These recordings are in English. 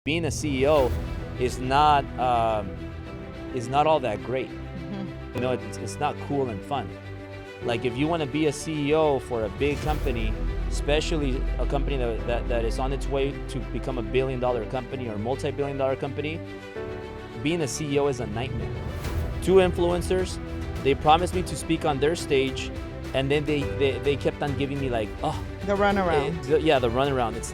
Being a CEO is not all that great. You know, it's not cool and fun. Like if you want to be a CEO for a big company, especially a company that is on its way to become a billion-dollar company or multi-billion-dollar company, being a CEO is a nightmare. Two influencers, they promised me to speak on their stage, and then they kept on giving me like, The runaround. the runaround. It's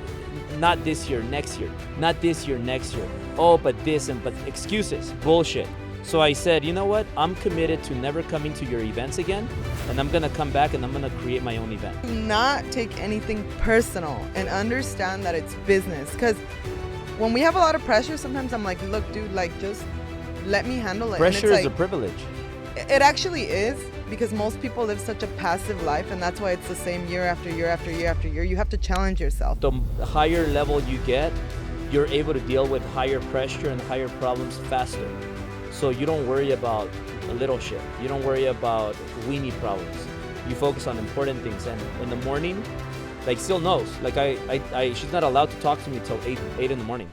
not this year, next year. Not this year, next year. Oh, but this and but excuses, bullshit. So I said, you know what? I'm committed to never coming to your events again, and I'm gonna come back and I'm gonna create my own event. Do not take anything personal and understand that it's business. Because when we have a lot of pressure, sometimes I'm like, look, dude, like just let me handle it. Pressure and is it's a privilege. It actually is, because most people live such a passive life, and that's why it's the same year after year after year after year. You have to challenge yourself. The higher level you get, you're able to deal with higher pressure and higher problems faster. So you don't worry about little shit. You don't worry about weenie problems. You focus on important things. And in the morning, like still knows. Like she's not allowed to talk to me till 8 in the morning.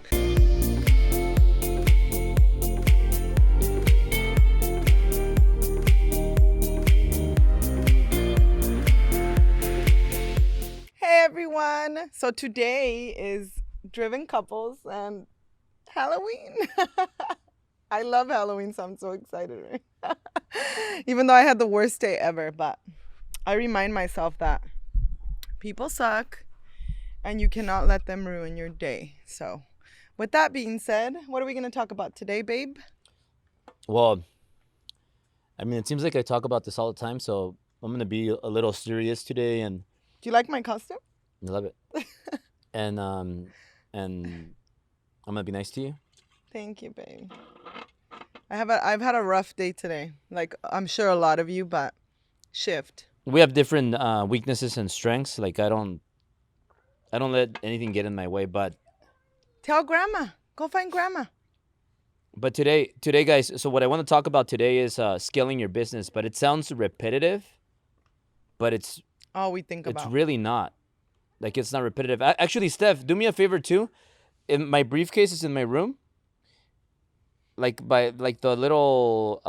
Hey everyone! So today is Driven Couples and Halloween. I love Halloween, so I'm so excited. Right? Even though I had the worst day ever, but I remind myself that people suck and you cannot let them ruin your day. So with that being said, what are we going to talk about today, babe? Well, I mean, it seems like I talk about this all the time, so I'm going to be a little serious today, and Do you like my costume? I love it. and I'm going to be nice to you. Thank you, babe. I've had a rough day today. Like I'm sure a lot of you, but shift. We have different weaknesses and strengths. Like I don't let anything get in my way, but Tell grandma. Go find grandma. today guys, so what I want to talk about today is scaling your business, but it sounds repetitive, but it's All we think about. really not. Like it's not repetitive. Actually, Steph, do me a favor too. In my briefcase is in my room. Like by like the little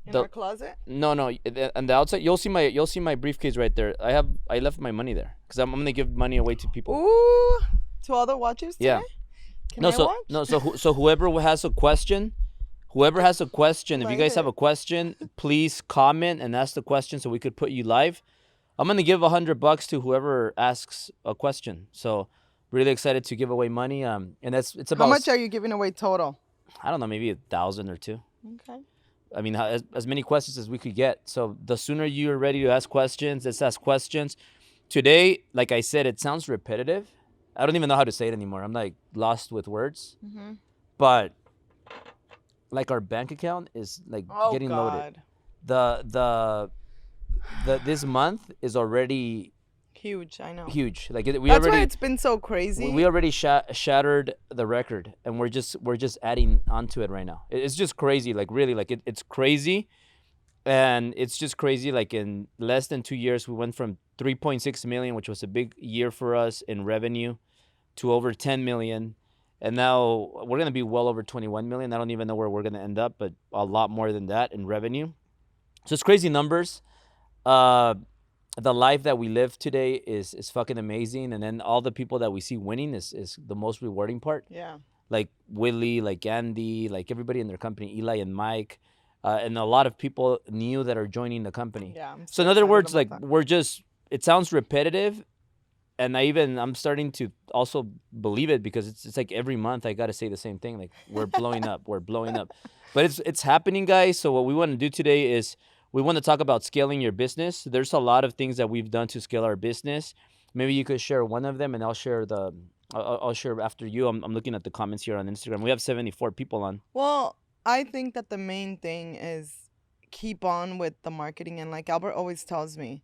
In the our closet? no on the outside you'll see my briefcase right there. I left my money there because I'm gonna give money away to people. Ooh, to all the watchers today? Yeah. Can I watch? So whoever has a question, if you guys have a question, please comment and ask the question so we could put you live. I'm gonna give $100 to whoever asks a question. So really excited to give away money. And it's about How much are you giving away total? I don't know, maybe 1,000 or 2. Okay. I mean, as many questions as we could get. So the sooner you're ready to ask questions, let's ask questions. Today, like I said, it sounds repetitive. I don't even know how to say it anymore. I'm like lost with words. Mm-hmm. But like our bank account is like getting loaded. The this month is already Huge, I know. huge. Like That's why it's been so crazy. we already shattered the record, and we're just adding onto it right now. It's just crazy. Like really, like it's crazy, and it's just crazy. Like in less than 2 years, we went from 3.6 million, which was a big year for us in revenue, to over 10 million, and now we're gonna be well over 21 million. I don't even know where we're gonna end up, but a lot more than that in revenue. So it's crazy numbers. The life that we live today is fucking amazing, and then all the people that we see winning is the most rewarding part. Yeah. Like Willie, like Andy, like everybody in their company, Eli and Mike, and a lot of people new that are joining the company. Yeah. So in other excited words, about like that. it sounds repetitive, and I'm starting to also believe it because it's like every month I gotta say the same thing. Like we're blowing up, we're blowing up, but it's happening, guys. So what we want to do today is we want to talk about scaling your business. There's a lot of things that we've done to scale our business. Maybe you could share one of them, and I'll share I'll share after you. I'm looking at the comments here on Instagram. We have 74 people on. Well, I think that the main thing is keep on with the marketing. And like Albert always tells me,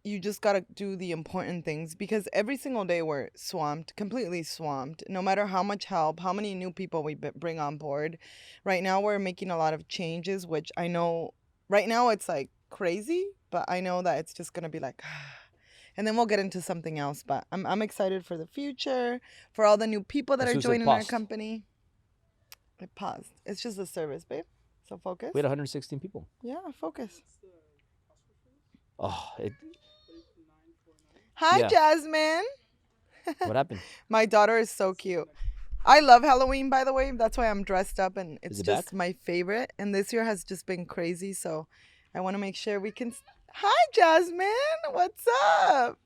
you just got to do the important things, because every single day we're swamped, completely swamped, no matter how much help, how many new people we bring on board. Right now we're making a lot of changes, which I know right now it's like crazy, but I know that it's just going to be like, and then we'll get into something else. But I'm excited for the future, for all the new people that As are soon as it joining our paused. company. It paused. It's just a service, babe. So focus. We had 116 people. Yeah, focus. Oh, Hi, Yeah. Jasmine. what happened? My daughter is so cute. I love Halloween, by the way. That's why I'm dressed up, and it's it just back? my favorite. And this year has just been crazy, so I want to make sure we can. Hi, Jasmine. What's up?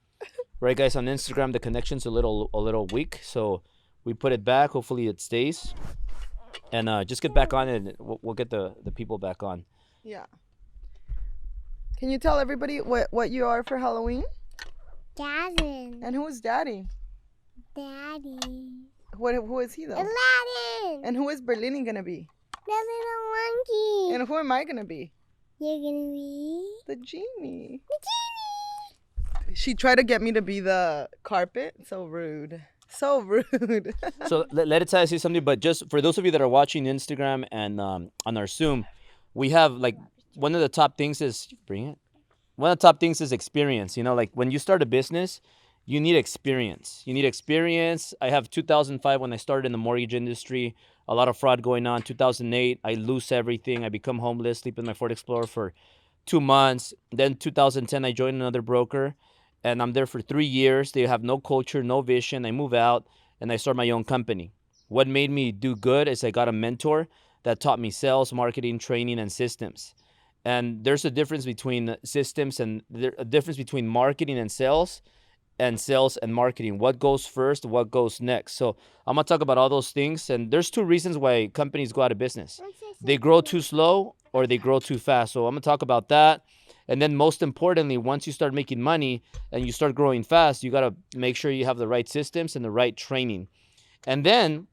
Right, guys, on Instagram, the connection's a little weak, so we put it back. Hopefully it stays. And just get back on it, and we'll get the people back on. Yeah. Can you tell everybody what you are for Halloween? Jasmine. And who is Daddy? Daddy. Who is he though? Aladdin. And who is Berlini gonna be? The little monkey. And who am I gonna be? You're gonna be The genie. the genie. She tried to get me to be the carpet. So rude. So rude. So let it say something, but just for those of you that are watching Instagram and on our Zoom, we have like one of the top things is bring it. One of the top things is experience. You know, like when you start a business, you need experience. You need experience. I have 2005 when I started in the mortgage industry, a lot of fraud going on. 2008, I lose everything. I become homeless, sleep in my Ford Explorer for 2 months. Then 2010, I joined another broker, and I'm there for 3 years. They have no culture, no vision. I move out, and I start my own company. What made me do good is I got a mentor that taught me sales, marketing, training, and systems. And there's a difference between systems and a difference between marketing and sales and marketing. What goes first, what goes next. So I'm gonna talk about all those things. And there's two reasons why companies go out of business. They grow too slow or they grow too fast. So I'm gonna talk about that. And then most importantly, once you start making money and you start growing fast, you gotta make sure you have the right systems and the right training. And then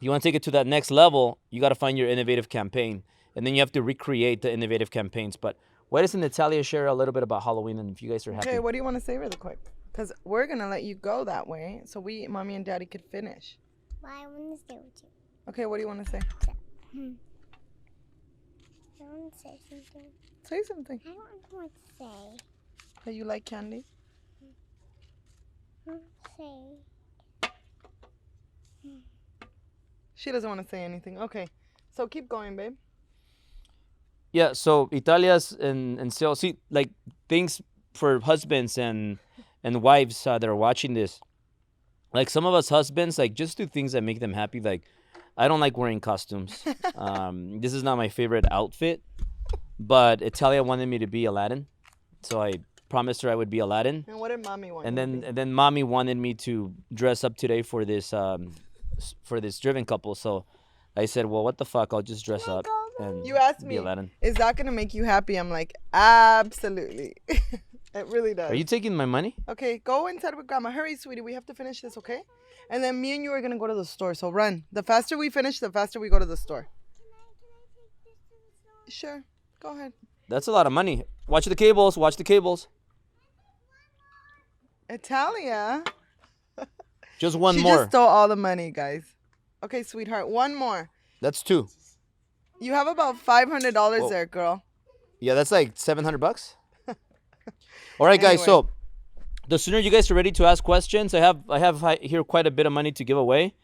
you want to take it to that next level, you got to find your innovative campaign. And then you have to recreate the innovative campaigns. But why doesn't Natalia share a little bit about Halloween and if you guys are happy? Okay, what do you want to say really quick? Because we're gonna let you go that way, so mommy and daddy could finish. Well, I want to stay with you. Okay, what do you want to say? I want to say something. Say something. I don't know what to say. That you like candy? Say. She doesn't want to say anything. Okay, so keep going, babe. Yeah, so Italia's and sales, see, like things for husbands and wives that are watching this. Like some of us husbands, like just do things that make them happy. Like I don't like wearing costumes. This is not my favorite outfit, but Italia wanted me to be Aladdin, so I promised her I would be Aladdin. And what did mommy want? And you to be? then mommy wanted me to dress up today for this driven couple. So I said, well, what the fuck? I'll just dress up and You asked be me, Aladdin. is that gonna make you happy? I'm like, absolutely. It really does. Are you taking my money? Okay, go inside with grandma. Hurry, sweetie. We have to finish this, okay? And then me and you are gonna go to the store. So run. The faster we finish, the faster we go to the store. Sure. Go ahead. That's a lot of money. Watch the cables. Watch the cables. Italia. Just one She more. just stole all the money, guys. Okay, sweetheart. One more. That's two. You have about $500 Whoa. there, girl. Yeah, that's like $700. All right, guys. Anyway. So the sooner you guys are ready to ask questions, I have here quite a bit of money to give away.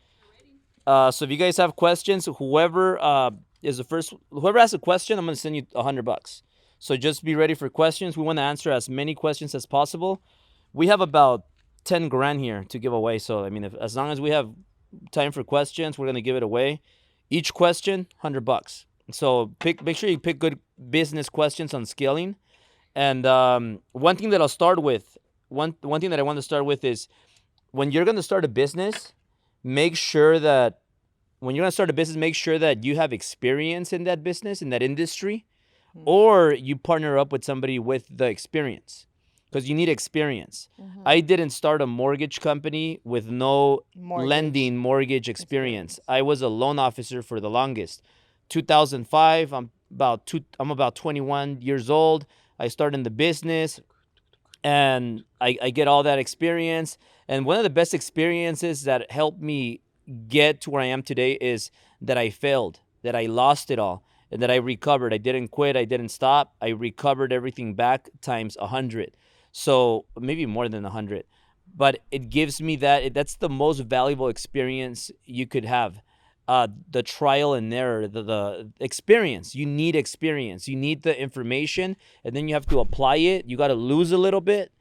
So if you guys have questions, whoever asks a question, I'm gonna send you $100. So just be ready for questions. We want to answer as many questions as possible. We have about 10 grand here to give away. So I mean, as long as we have time for questions, we're gonna give it away. Each question, $100. So make sure you pick good business questions on scaling. And one thing that I'll start with, one thing that I want to start with is when you're gonna start a business, make sure that you have experience in that business, in that industry, or you partner up with somebody with the experience. Because you need experience. I didn't start a mortgage company with no lending mortgage experience. I was a loan officer for the longest. 2005, I'm about 21 years old. I started in the business, and I get all that experience. And one of the best experiences that helped me get to where I am today is that I failed, that I lost it all, and that I recovered. I didn't quit. I didn't stop. I recovered everything back times 100. So maybe more than 100. But it gives me that's the most valuable experience you could have. The trial and error, the experience. You need experience. You need the information, and then you have to apply it. You got to lose a little bit,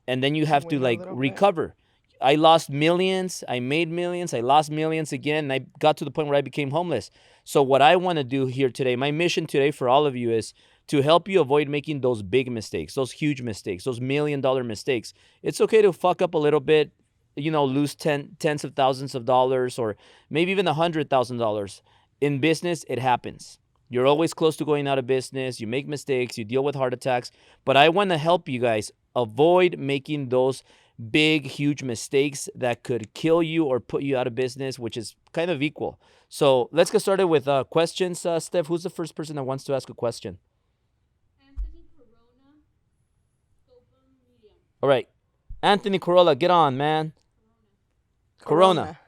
and then you have to Win a like little bit. recover. I lost millions, I made millions, I lost millions again, and I got to the point where I became homeless. So what I want to do here today, my mission today for all of you is to help you avoid making those big mistakes, those huge mistakes, those $1 million mistakes. It's okay to fuck up a little bit, lose tens of thousands of dollars or maybe even $100,000. In business, it happens. You're always close to going out of business. You make mistakes, you deal with heart attacks. But I want to help you guys avoid making those big, huge mistakes that could kill you or put you out of business, which is kind of equal. So let's get started with questions. Steph, who's the first person that wants to ask a question? All right. Anthony Corolla, get on, man. Corona.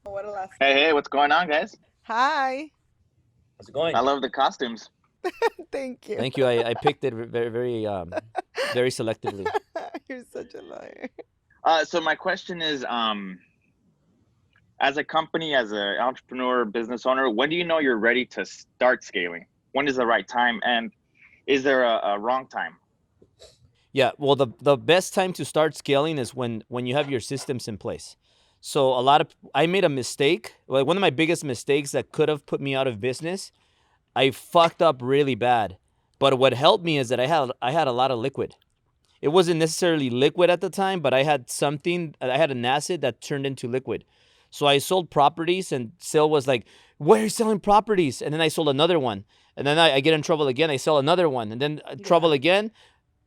What a last. Hey, what's going on, guys? Hi. How's it going? I love the costumes. Thank you. Thank you. I picked it very, very, very selectively. You're such a liar. So my question is, as a company, as an entrepreneur, business owner, when do you know you're ready to start scaling? When is the right time, and is there a wrong time? Yeah, well, the best time to start scaling is when you have your systems in place. So I made a mistake. Like one of my biggest mistakes that could have put me out of business. I fucked up really bad. But what helped me is that I had a lot of liquid. It wasn't necessarily liquid at the time, but I had an asset that turned into liquid. So I sold properties, and Sil was like, "Why are you selling properties?" And then I sold another one. And then I get in trouble again. I sell another one. And then trouble again.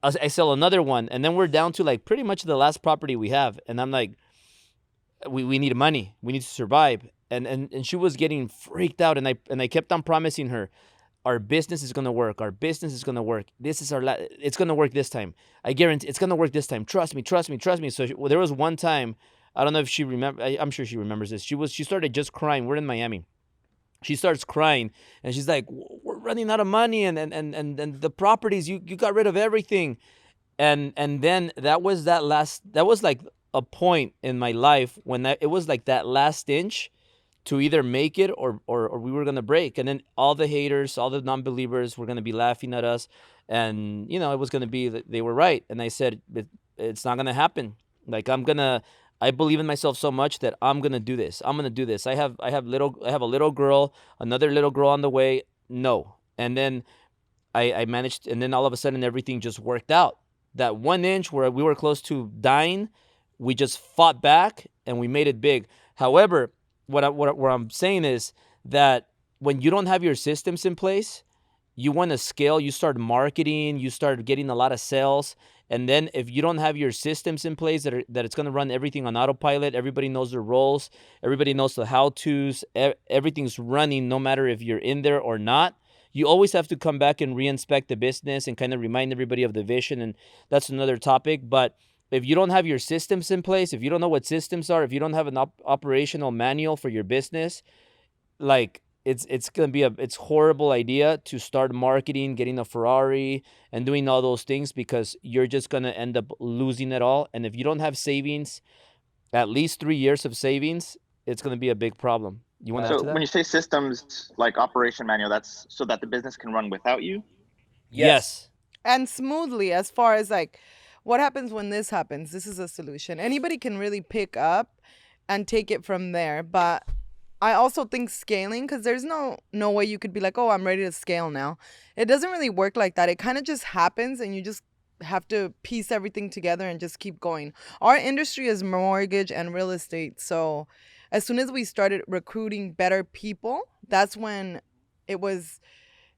I sell another one. And then we're down to like pretty much the last property we have. And I'm like, we need money. We need to survive. And she was getting freaked out. And I kept on promising her, our business is gonna work. Our business is gonna work. This is it's gonna work this time. I guarantee it's gonna work this time. Trust me. Trust me. Trust me. So there was one time, I don't know if she remember. I'm sure she remembers this. She started just crying. We're in Miami. She starts crying and she's like, "We're running out of money, and the properties. You got rid of everything." And then that was like a point in my life when it was like that last inch to either make it or we were gonna break. And then all the haters, all the non-believers were gonna be laughing at us, and it was gonna be that they were right. And I said, it's not gonna happen. Like I believe in myself so much that I'm gonna do this. I'm gonna do this. I have a little girl, another little girl on the way. No. And then I managed, and then all of a sudden everything just worked out. That 1 inch where we were close to dying, we just fought back and we made it big. However, what I'm saying is that when you don't have your systems in place, you want to scale, you start marketing, you start getting a lot of sales. And then if you don't have your systems in place that it's going to run everything on autopilot, everybody knows their roles, everybody knows the how-tos, everything's running no matter if you're in there or not. You always have to come back and reinspect the business and kind of remind everybody of the vision. And that's another topic. But if you don't have your systems in place, if you don't know what systems are, if you don't have an operational manual for your business, like it's gonna be it's horrible idea to start marketing, getting a Ferrari, and doing all those things, because you're just gonna end up losing it all. And if you don't have savings, at least 3 years of savings, it's gonna be a big problem. You want to add So to that? when you say systems like operation manual, that's so that the business can run without you? Yes. And smoothly, as far as like what happens when this happens. This is a solution. Anybody can really pick up and take it from there. But I also think scaling, because there's no way you could be like, oh, I'm ready to scale now. It doesn't really work like that. It kind of just happens, and you just have to piece everything together and just keep going. Our industry is mortgage and real estate. So as soon as we started recruiting better people, that's when it was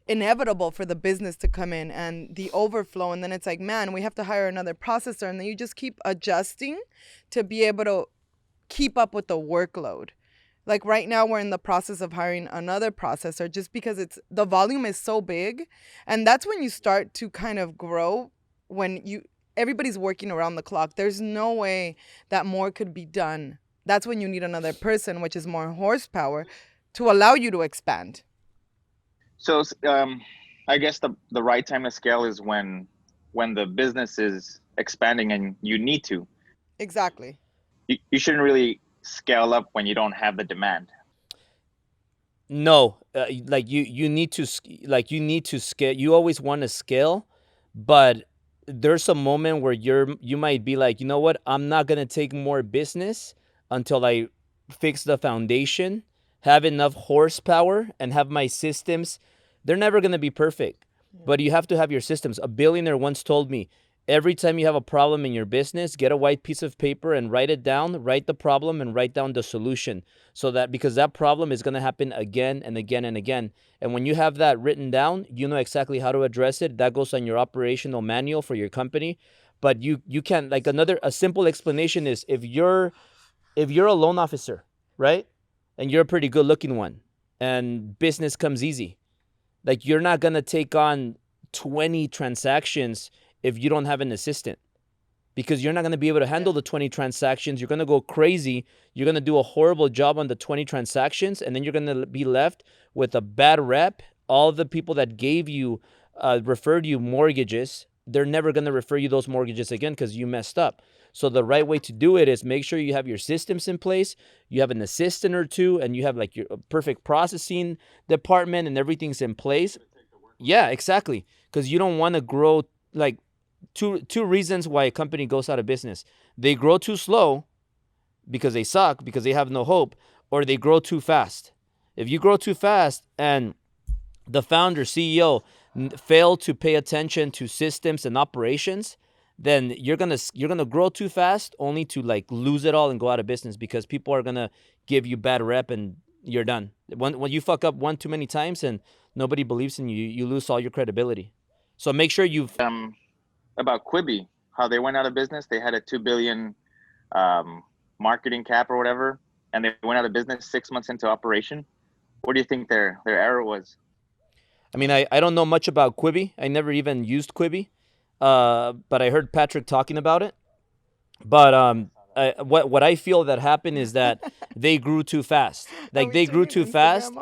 inevitable for the business to come in and the overflow. And then it's like, man, we have to hire another processor. And then you just keep adjusting to be able to keep up with the workload. Like right now, we're in the process of hiring another processor just because the volume is so big. And that's when you start to kind of grow, when everybody's working around the clock. There's no way that more could be done. That's when you need another person, which is more horsepower, to allow you to expand. So I guess the right time to scale is when the business is expanding and you need to. Exactly. You shouldn't really scale up when you don't have the demand. No, like you need to you need to scale. You always want to scale, but there's a moment where you might be like, you know what, I'm not gonna take more business until I fix the foundation, have enough horsepower, and have my systems. They're never gonna be perfect, but you have to have your systems. A billionaire once told me, every time you have a problem in your business, get a white piece of paper and write it down, write the problem and write down the solution. So that, because that problem is going to happen again and again and again. And when you have that written down, you know exactly how to address it. That goes on your operational manual for your company. But you can't, like, a simple explanation is, if you're a loan officer, right? And you're a pretty good looking one, and business comes easy. Like, you're not going to take on 20 transactions if you don't have an assistant, because you're not going to be able to handle the 20 transactions. You're going to go crazy. You're going to do a horrible job on the 20 transactions, and then you're going to be left with a bad rep. All the people that gave you, referred you mortgages, they're never going to refer you those mortgages again because you messed up. So the right way to do it is make sure you have your systems in place, you have an assistant or two, and you have like your perfect processing department and everything's in place. Yeah, exactly. Because you don't want to grow, like, two reasons why a company goes out of business. They grow too slow because they suck, because they have no hope, or they grow too fast. If you grow too fast and the founder, CEO, fail to pay attention to systems and operations, then you're gonna grow too fast, only to like lose it all and go out of business, because people are gonna give you bad rep and you're done. When you fuck up one too many times and nobody believes in you, you lose all your credibility. So make sure you've About Quibi, how they went out of business. They had a 2 billion marketing cap or whatever, and they went out of business 6 months into operation. What do you think their error was? I mean, I don't know much about Quibi. I never even used Quibi, but I heard Patrick talking about it. But what I feel that happened is that they grew too fast. Like, they grew too fast,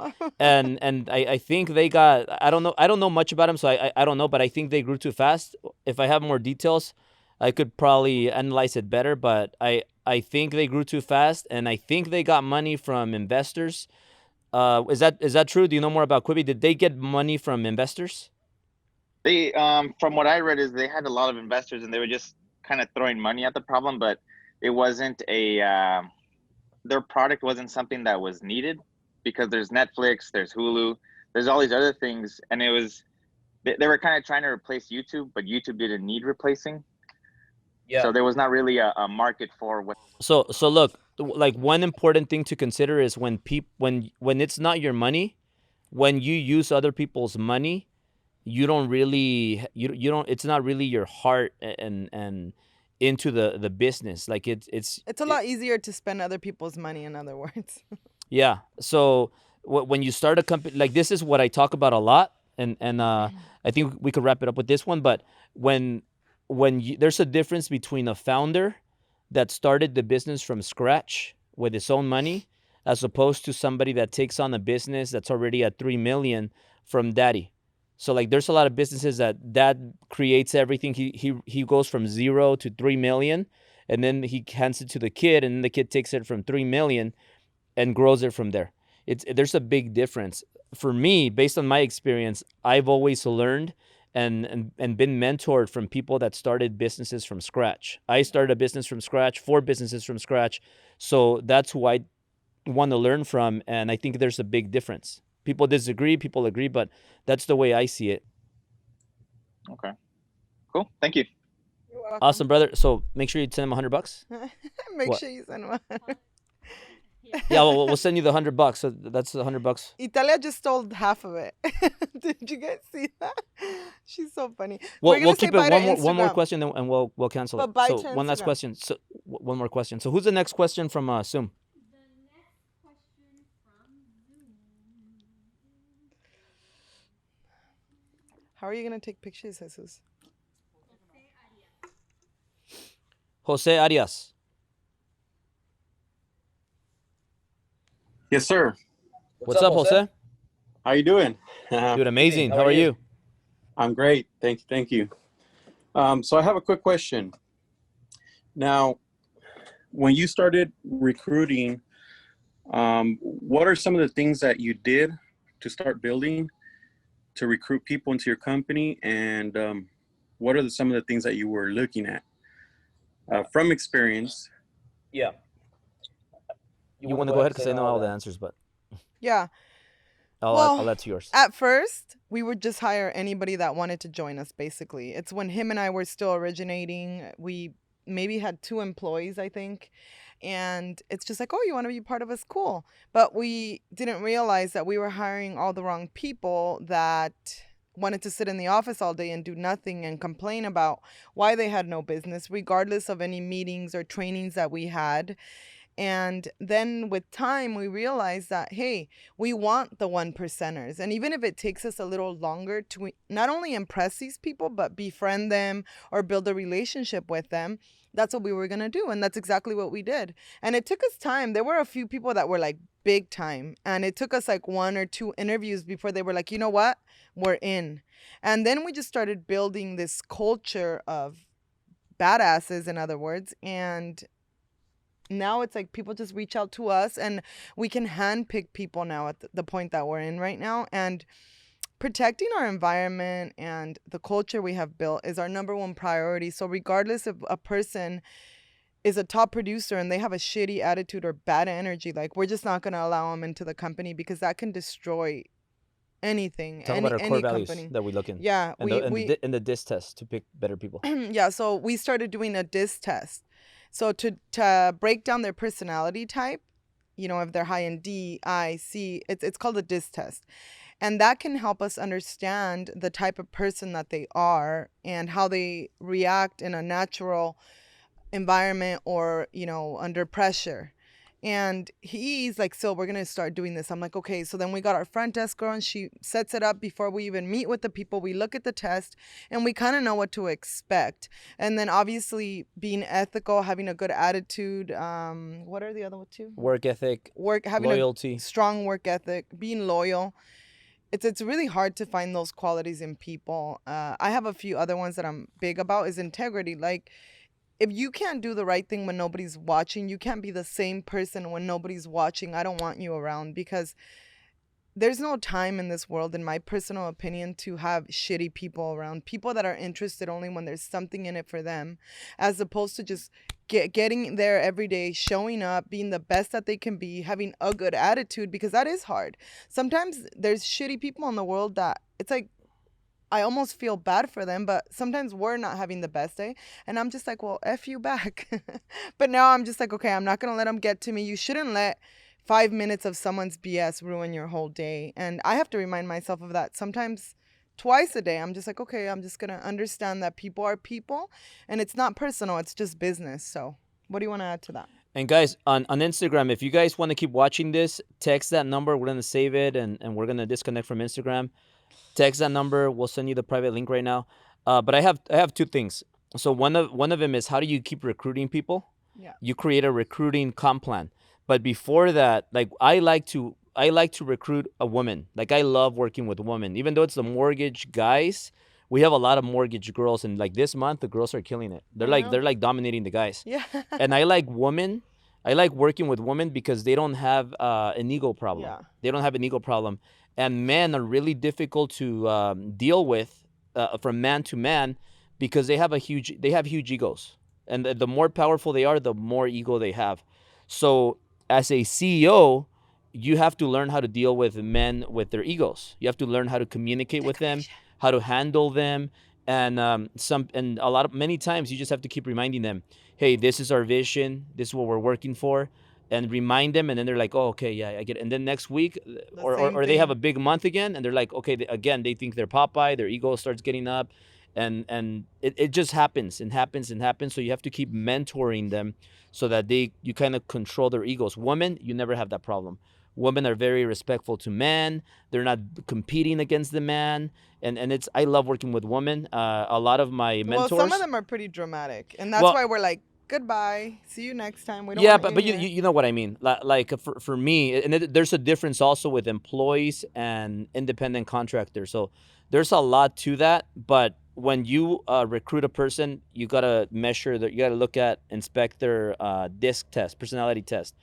and I think they got, I don't know much about them, so I don't know, but I think they grew too fast. If I have more details, I could probably analyze it better, but I think they grew too fast, and I think they got money from investors. Is that true? Do you know more about Quibi? Did they get money from investors? They, from what I read, is they had a lot of investors and they were just kind of throwing money at the problem, but it wasn't their product wasn't something that was needed, because there's Netflix, there's Hulu, there's all these other things, and they were kind of trying to replace YouTube, but YouTube didn't need replacing. Yeah. So there was not really a market for what. So look, like, one important thing to consider is when it's not your money, when you use other people's money, you don't really, you don't, it's not really your heart and into the business. Like, it's a lot easier to spend other people's money, in other words. Yeah. So when you start a company, like, this is what I talk about a lot, and I think we could wrap it up with this one. But when there's a difference between a founder that started the business from scratch with his own money, as opposed to somebody that takes on a business that's already at 3 million from daddy. So, like, there's a lot of businesses that dad creates everything. He goes from 0 to 3 million, and then he hands it to the kid, and then the kid takes it from 3 million and grows it from there. There's a big difference. For me, based on my experience, I've always learned and been mentored from people that started businesses from scratch. I started a business from scratch, 4 businesses from scratch. So that's who I want to learn from, and I think there's a big difference. People disagree, people agree, but that's the way I see it. Okay, cool. Thank you. You're welcome. Awesome, brother. So make sure you send him $100. Make What? sure you send one. Yeah, we'll send you the $100. So that's $100. Italia just stole half of it. Did you guys see that? She's so funny. We'll gonna keep say it bye to one more Instagram. question, and we'll cancel But it. bye So to one last Instagram. question. So one more question. So who's the next question from Zoom? How are you gonna take pictures, Jesus? Jose Arias. Yes, sir. What's up, Jose? How you doing? Dude, amazing. How are you? I'm great. Thank you. So I have a quick question. Now, when you started recruiting, what are some of the things that you did to start building to recruit people into your company, and what are some of the things that you were looking at from experience? Yeah. You want to go ahead because I know all the answers, but Yeah. I'll Well, add to yours. at first, we would just hire anybody that wanted to join us, basically. It's when him and I were still originating. We maybe had 2 employees, I think. And it's just like, oh, you want to be part of us? Cool. But we didn't realize that we were hiring all the wrong people that wanted to sit in the office all day and do nothing and complain about why they had no business, regardless of any meetings or trainings that we had. And then with time, we realized that, hey, we want the 1%ers. And even if it takes us a little longer to not only impress these people, but befriend them or build a relationship with them, that's what we were going to do. And that's exactly what we did. And it took us time. There were a few people that were like big time. And it took us like 1 or 2 interviews before they were like, you know what? We're in. And then we just started building this culture of badasses, in other words. And now it's like people just reach out to us and we can handpick people now at the point that we're in right now. And protecting our environment and the culture we have built is our number one priority. So regardless if a person is a top producer and they have a shitty attitude or bad energy, like we're just not going to allow them into the company because that can destroy anything. Talk about our core any values company. that we look in. Yeah, And the DIS test to pick better people. yeah, so we started doing a DIS test. So to break down their personality type, you know, if they're high in D, I, C, it's called a DIS test. And that can help us understand the type of person that they are and how they react in a natural environment or, you know, under pressure. And he's like, so we're going to start doing this. I'm like, okay. So then we got our front desk girl and she sets it up before we even meet with the people. We look at the test and we kind of know what to expect. And then obviously being ethical, having a good attitude. What are the other two? Work ethic, Having loyalty, a strong work ethic, being loyal. It's really hard to find those qualities in people. I have a few other ones that I'm big about is integrity. Like, if you can't do the right thing when nobody's watching, you can't be the same person when nobody's watching. I don't want you around because there's no time in this world, in my personal opinion, to have shitty people around. People that are interested only when there's something in it for them, as opposed to just getting there every day, showing up, being the best that they can be, having a good attitude, because that is hard. Sometimes there's shitty people in the world that it's like, I almost feel bad for them, but sometimes we're not having the best day. And I'm just like, well, F you back. But now I'm just like, okay, I'm not going to let them get to me. You shouldn't let 5 minutes of someone's BS ruin your whole day. And I have to remind myself of that sometimes twice a day. I'm just like, okay, I'm just going to understand that people are people and it's not personal. It's just business. So what do you want to add to that? And guys, on Instagram, if you guys want to keep watching this, text that number. We're going to save it and we're going to disconnect from Instagram. Text that number. We'll send you the private link right now. But I have 2 things. So one of them is, how do you keep recruiting people? Yeah. You create a recruiting comp plan. But before that, like I like to recruit a woman. Like I love working with women. Even though it's the mortgage guys, we have a lot of mortgage girls, and like this month the girls are killing it. They're like dominating the guys. Yeah. And I like women. I like working with women because they don't have an ego problem. Yeah. They don't have an ego problem. And men are really difficult to deal with from man to man because they have huge egos, and the more powerful they are, the more ego they have. So as a CEO, you have to learn how to deal with men with their egos. You have to learn how to communicate with them, how to handle them, and many times you just have to keep reminding them, hey, this is our vision, this is what we're working for. And remind them, and then they're like, oh, okay, yeah, I get it. And then next week, or they have a big month again, and they're like, okay, they think they're Popeye, their ego starts getting up, and it just happens and happens and happens. So you have to keep mentoring them so that you kind of control their egos. Women, you never have that problem. Women are very respectful to men. They're not competing against the man. And I love working with women. A lot of my mentors. Well, some of them are pretty dramatic, and that's why we're like, goodbye, see you next time. We don't but you know what I mean. Like for me, and there's a difference also with employees and independent contractors. So there's a lot to that, but when you recruit a person, you gotta measure that. You gotta look at, inspect their disc test, personality test,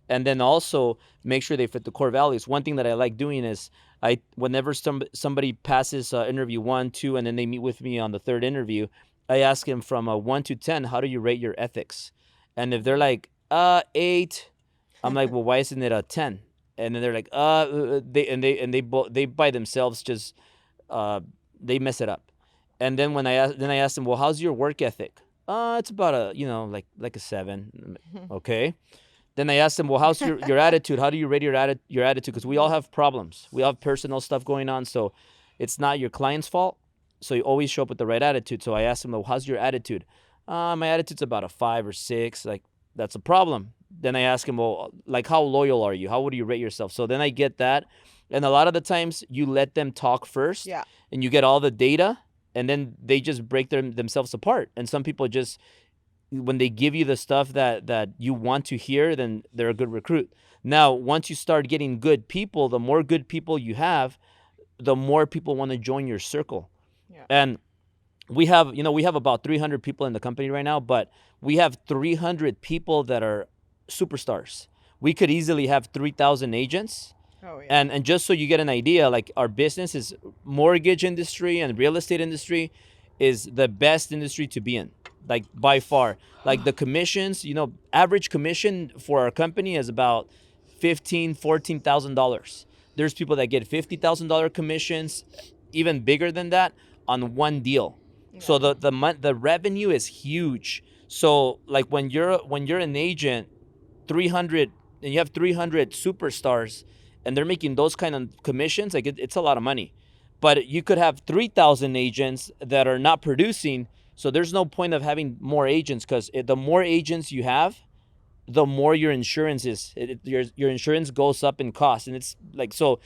and then also make sure they fit the core values. One thing that I like doing is whenever somebody passes interview 1, 2, and then they meet with me on the third interview, I ask them from a 1 to 10, how do you rate your ethics? And if they're like 8, I'm like, well, why isn't it a 10? And then they're like, they by themselves just uh, they mess it up. And then I ask them, well, how's your work ethic? It's about a like a 7. Okay. Then I asked them, well, how's your attitude? How do you rate your attitude? Because we all have problems. We all have personal stuff going on. So it's not your client's fault. So you always show up with the right attitude. So I asked them, well, how's your attitude? My attitude's about a 5 or 6. Like, that's a problem. Then I ask him, well, like, how loyal are you? How would you rate yourself? So then I get that. And a lot of the times you let them talk first, Yeah. and you get all the data, and then they just break themselves apart. And some people just, when they give you the stuff that you want to hear, then they're a good recruit. Now, once you start getting good people, the more good people you have, the more people want to join your circle. Yeah. And we have about 300 people in the company right now, but we have 300 people that are superstars. We could easily have 3,000 agents. Oh yeah. And just so you get an idea, like, our business is mortgage industry and real estate industry is the best industry to be in, like, by far. Like, the commissions, average commission for our company is about $14,000. There's people that get $50,000 commissions, even bigger than that, on one deal. So the revenue is huge. So, like, when you're an agent, 300, and you have 300 superstars, and they're making those kind of commissions, like, it's a lot of money. But you could have 3,000 agents that are not producing, so there's no point of having more agents, because the more agents you have, the more your insurance is. Your insurance goes up in cost, and it's like, so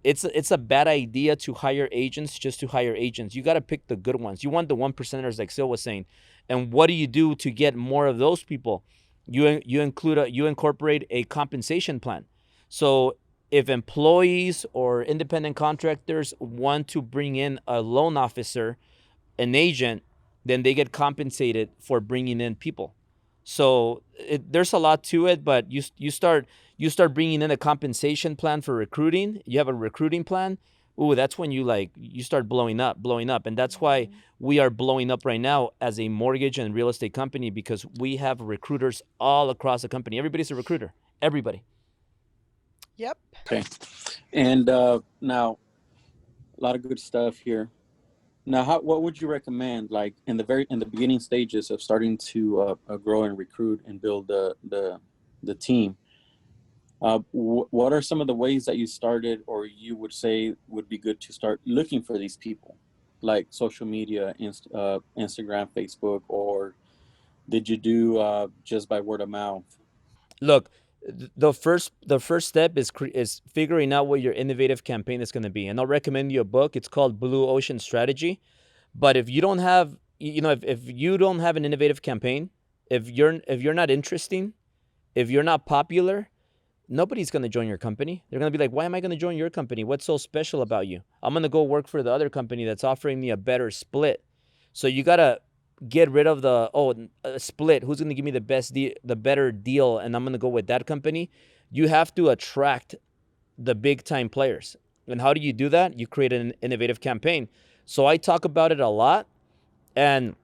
it's a bad idea to hire agents just to hire agents. You got to pick the good ones. You want the 1%ers, like Sil was saying. And what do you do to get more of those people? You incorporate a compensation plan. So if employees or independent contractors want to bring in a loan officer, an agent, then they get compensated for bringing in people. So there's a lot to it, but you start bringing in a compensation plan for recruiting. You have a recruiting plan. Ooh, that's when you start blowing up, and that's why we are blowing up right now as a mortgage and real estate company, because we have recruiters all across the company. Everybody's a recruiter. Everybody. Yep. Okay. And now, a lot of good stuff here. Now, what would you recommend, like, in the beginning stages of starting to grow and recruit and build the team? What are some of the ways that you started, or you would say would be good to start looking for these people, like social media, Instagram, Facebook, or did you do just by word of mouth? Look, the first step is figuring out what your innovative campaign is going to be, and I'll recommend you a book. It's called Blue Ocean Strategy. But if you don't have, if you don't have an innovative campaign, if you're not interesting, if you're not popular, nobody's going to join your company. They're going to be like, why am I going to join your company? What's so special about you? I'm going to go work for the other company that's offering me a better split. So you got to get rid of a split. Who's going to give me the better deal? And I'm going to go with that company. You have to attract the big time players. And how do you do that? You create an innovative campaign. So I talk about it a lot, and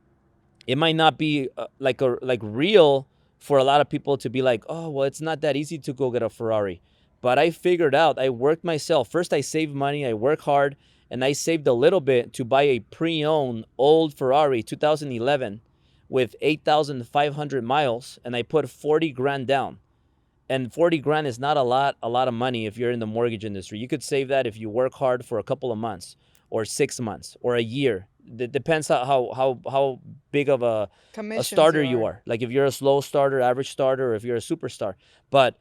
it might not be like real for a lot of people to be like, oh, well, it's not that easy to go get a Ferrari. But I figured out, I worked myself. First, I saved money, I work hard, and I saved a little bit to buy a pre-owned old Ferrari 2011 with 8,500 miles, and I put 40 grand down. And 40 grand is not a lot of money if you're in the mortgage industry. You could save that if you work hard for a couple of months or 6 months or a year. It depends how big of a starter you are. Like, if you're a slow starter, average starter, or if you're a superstar. But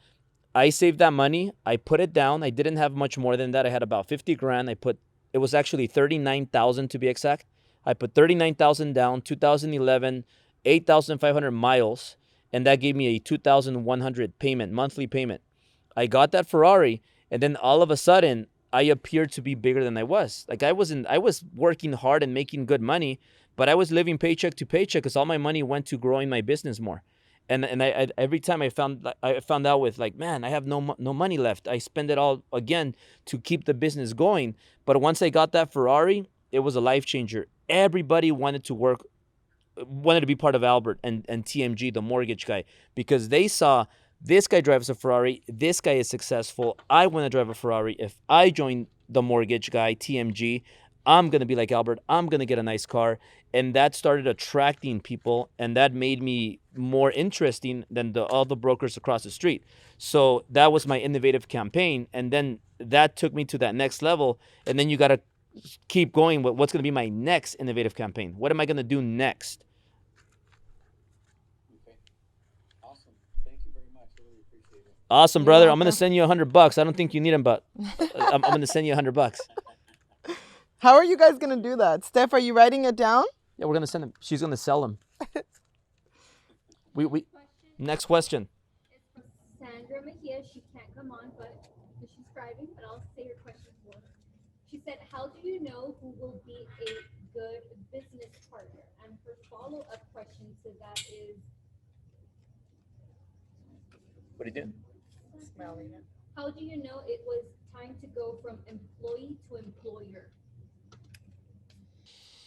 I saved that money. I put it down. I didn't have much more than that. I had about 50 grand. It was actually 39,000 to be exact. I put 39,000 down, 2011, 8,500 miles, and that gave me a 2,100 monthly payment. I got that Ferrari, and then all of a sudden, I appeared to be bigger than I was. Like I was working hard and making good money, but I was living paycheck to paycheck because all my money went to growing my business more. And I every time I found out with like, man, I have no money left. I spend it all again to keep the business going. But once I got that Ferrari, it was a life changer. Everybody wanted to be part of Albert and TMG, the mortgage guy, because they saw this guy drives a Ferrari. This guy is successful. I want to drive a Ferrari. If I join the mortgage guy, TMG, I'm going to be like Albert. I'm going to get a nice car. And that started attracting people. And that made me more interesting than the other brokers across the street. So that was my innovative campaign. And then that took me to that next level. And then you got to keep going with what's going to be my next innovative campaign. What am I going to do next? Okay. Awesome. Thank you very much. I really appreciate it. Awesome, You're brother. I'm gonna welcome. send you $100. I don't think you need them, but I'm gonna send you $100. How are you guys gonna do that? Steph, are you writing it down? Yeah, we're gonna send them. She's gonna sell them. We next question. It's from Sandra Mejia. She can't come on, but she's driving. But I'll say her question for her. She said, "How do you know who will be a good business partner?" And her follow-up question to that is, What are you doing? Smelling it. how do you know it was time to go from employee to employer?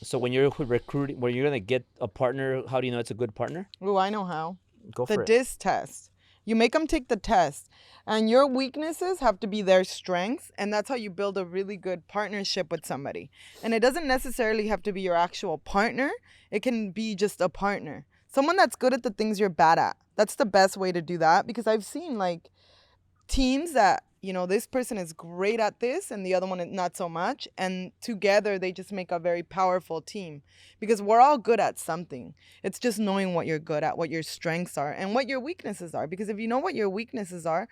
So when you're recruiting, when you're gonna get a partner, how do you know it's a good partner? Oh, I know how. Go The for it. DISC test. You make them take the test, and your weaknesses have to be their strengths, and that's how you build a really good partnership with somebody. And it doesn't necessarily have to be your actual partner. It can be just a partner. Someone that's good at the things you're bad at. That's the best way to do that, because I've seen like teams that, you know, this person is great at this and the other one is not so much, and together they just make a very powerful team, because we're all good at something. It's just knowing what you're good at, what your strengths are, and what your weaknesses are, because if you know what your weaknesses are,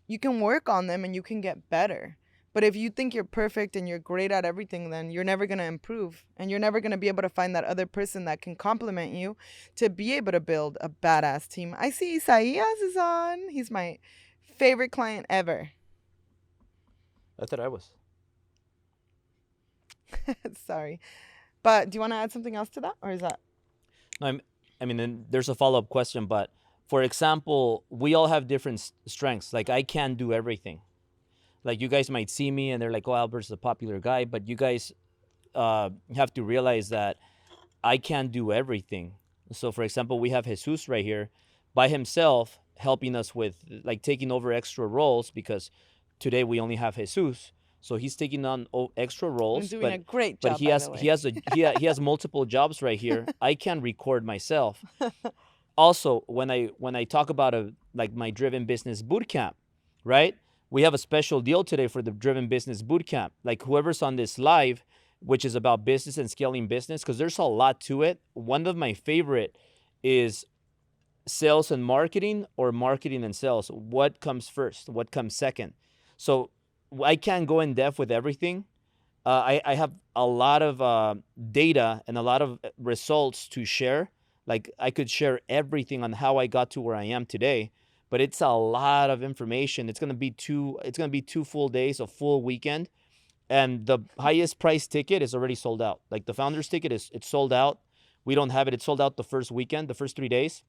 you can work on them and you can get better. But if you think you're perfect and you're great at everything, then you're never going to improve, and you're never going to be able to find that other person that can complement you to be able to build a badass team. I see Isaias is on. He's my favorite client ever. I thought I was. Sorry. But do you want to add something else to that, or is that? No, I mean, then there's a follow-up question, but for example, we all have different strengths. Like I can't do everything. Like you guys might see me and they're like, "Oh, Albert's a popular guy," but you guys have to realize that I can't do everything. So, for example, we have Jesus right here by himself helping us with like taking over extra roles, because today we only have Jesus. So he's taking on extra roles, You're doing a great job, but he by has the way. he has multiple jobs right here. I can record myself. Also, when I talk about like my Driven Business Bootcamp, right? We have a special deal today for the Driven Business Bootcamp. Like whoever's on this live, which is about business and scaling business, because there's a lot to it. One of my favorite is sales and marketing, or marketing and sales. What comes first? What comes second? So I can't go in depth with everything. I have a lot of data and a lot of results to share. Like I could share everything on how I got to where I am today, but it's a lot of information. It's gonna be two full days, a full weekend, and the highest price ticket is already sold out. Like the founder's ticket it's sold out. We don't have it. It's sold out the first weekend, the first 3 days.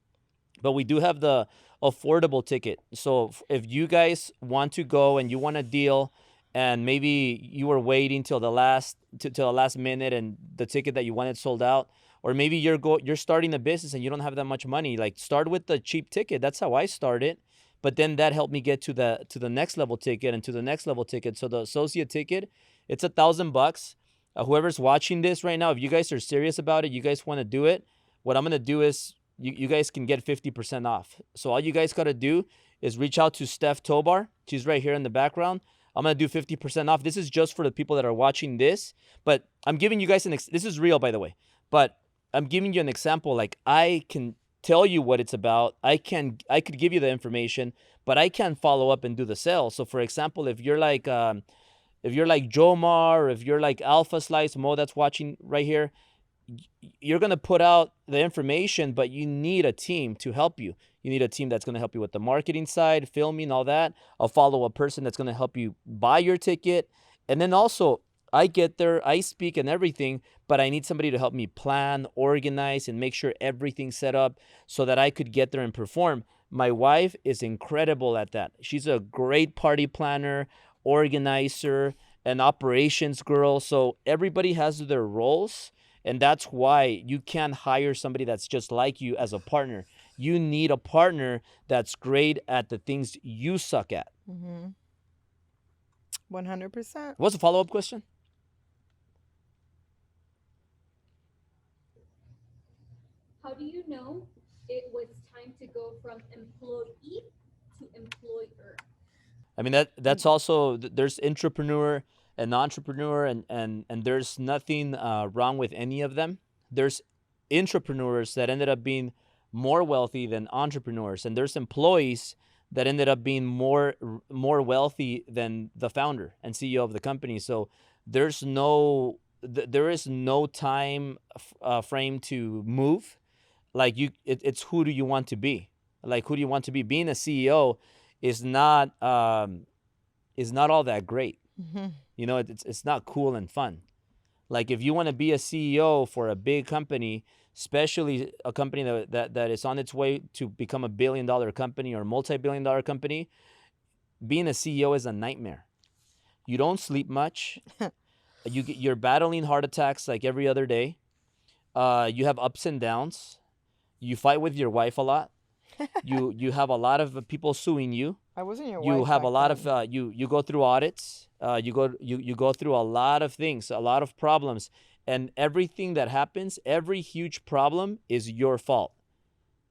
But we do have the affordable ticket. So if you guys want to go and you want a deal, and maybe you were waiting till the last minute and the ticket that you wanted sold out, or maybe you're starting a business and you don't have that much money, like start with the cheap ticket. That's how I started. But then that helped me get to the next level ticket and to the next level ticket. So the associate ticket, it's $1,000. Whoever's watching this right now, if you guys are serious about it, you guys want to do it, what I'm gonna do is you guys can get 50% off. So all you guys gotta do is reach out to Steph Tobar. She's right here in the background. I'm gonna do 50% off. This is just for the people that are watching this, but I'm giving you guys this is real, by the way, but I'm giving you an example. Like I can tell you what it's about. I could give you the information, but I can't follow up and do the sales. So for example, if you're like Jomar, or if you're like Alpha Slice Mo that's watching right here, you're going to put out the information, but you need a team to help you. You need a team that's going to help you with the marketing side, filming, all that. A follow-up person that's going to help you buy your ticket And then also, I get there, I speak and everything, but I need somebody to help me plan, organize, and make sure everything's set up so that I could get there and perform. My wife is incredible at that. She's a great party planner, organizer, and operations girl. So everybody has their roles. And that's why you can't hire somebody that's just like you as a partner. You need a partner that's great at the things you suck at. 100%. What's the follow-up question? How do you know it was time to go from employee to employer? I mean that's also there's entrepreneur and entrepreneur and there's nothing wrong with any of them. There's entrepreneurs that ended up being more wealthy than entrepreneurs, and there's employees that ended up being more wealthy than the founder and CEO of the company. So there is no time frame to move. Like it's who do you want to be? Like who do you want to be? Being a CEO is not all that great. You know, it's not cool and fun. Like if you want to be a CEO for a big company, especially a company that is on its way to become $1 billion company or multi-billion dollar company, being a CEO is a nightmare. You don't sleep much. You're battling heart attacks like every other day. You have ups and downs. You fight with your wife a lot. You have a lot of people suing you. I wasn't your wife. You have a back lot then. of you go through audits. You go through a lot of things, a lot of problems, and everything that happens, every huge problem is your fault.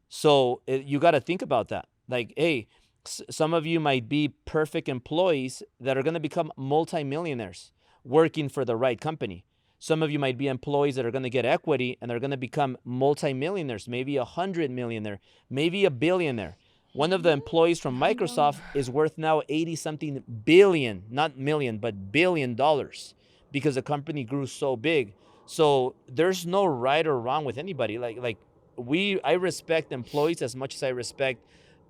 So you got to think about that. Like, hey, some of you might be perfect employees that are going to become multimillionaires working for the right company. Some of you might be employees that are going to get equity and they're going to become multimillionaires, maybe 100 millionaire, maybe a billionaire. One of the employees from Microsoft is worth now 80 something billion, not million, but $1 billion because the company grew so big. So there's no right or wrong with anybody. I respect employees as much as I respect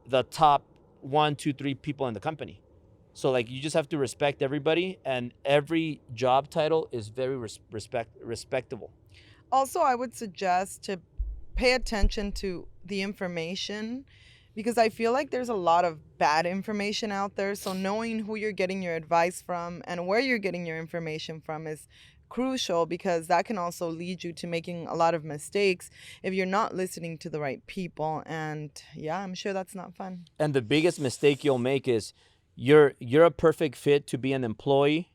the top 1, 2, 3 people in the company. So like you just have to respect everybody, and every job title is very respectable. Also, I would suggest to pay attention to the information because I feel like there's a lot of bad information out there. So knowing who you're getting your advice from and where you're getting your information from is crucial because that can also lead you to making a lot of mistakes if you're not listening to the right people. And yeah, I'm sure that's not fun. And the biggest mistake you'll make is you're a perfect fit to be an employee,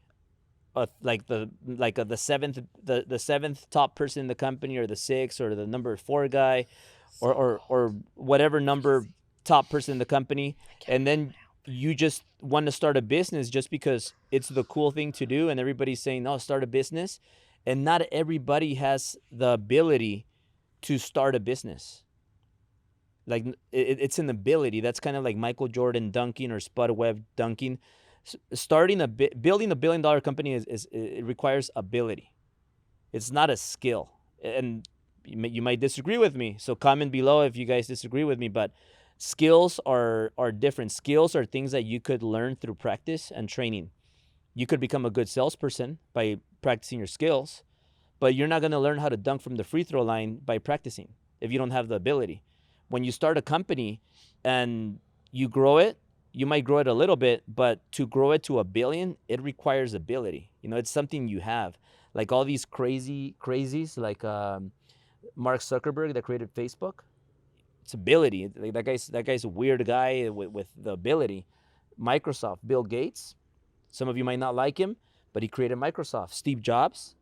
the seventh top person in the company, or the sixth, or the number 4 guy, or whatever number top person in the company, and then you just want to start a business just because it's the cool thing to do, and everybody's saying, "No, start a business," and not everybody has the ability to start a business. Like it's an ability. That's kind of like Michael Jordan dunking or Spud Webb dunking. Building $1 billion company it requires ability. It's not a skill. And you might disagree with me. So comment below if you guys disagree with me. But skills are different. Skills are things that you could learn through practice and training. You could become a good salesperson by practicing your skills, but you're not going to learn how to dunk from the free throw line by practicing if you don't have the ability. When you start a company and you grow it, you might grow it a little bit, but to grow it to $1 billion, it requires ability. You know, it's something you have. Like all these crazies, like Mark Zuckerberg that created Facebook. It's ability. Like that guy's a weird guy with the ability. Microsoft, Bill Gates. Some of you might not like him, but he created Microsoft. Steve Jobs.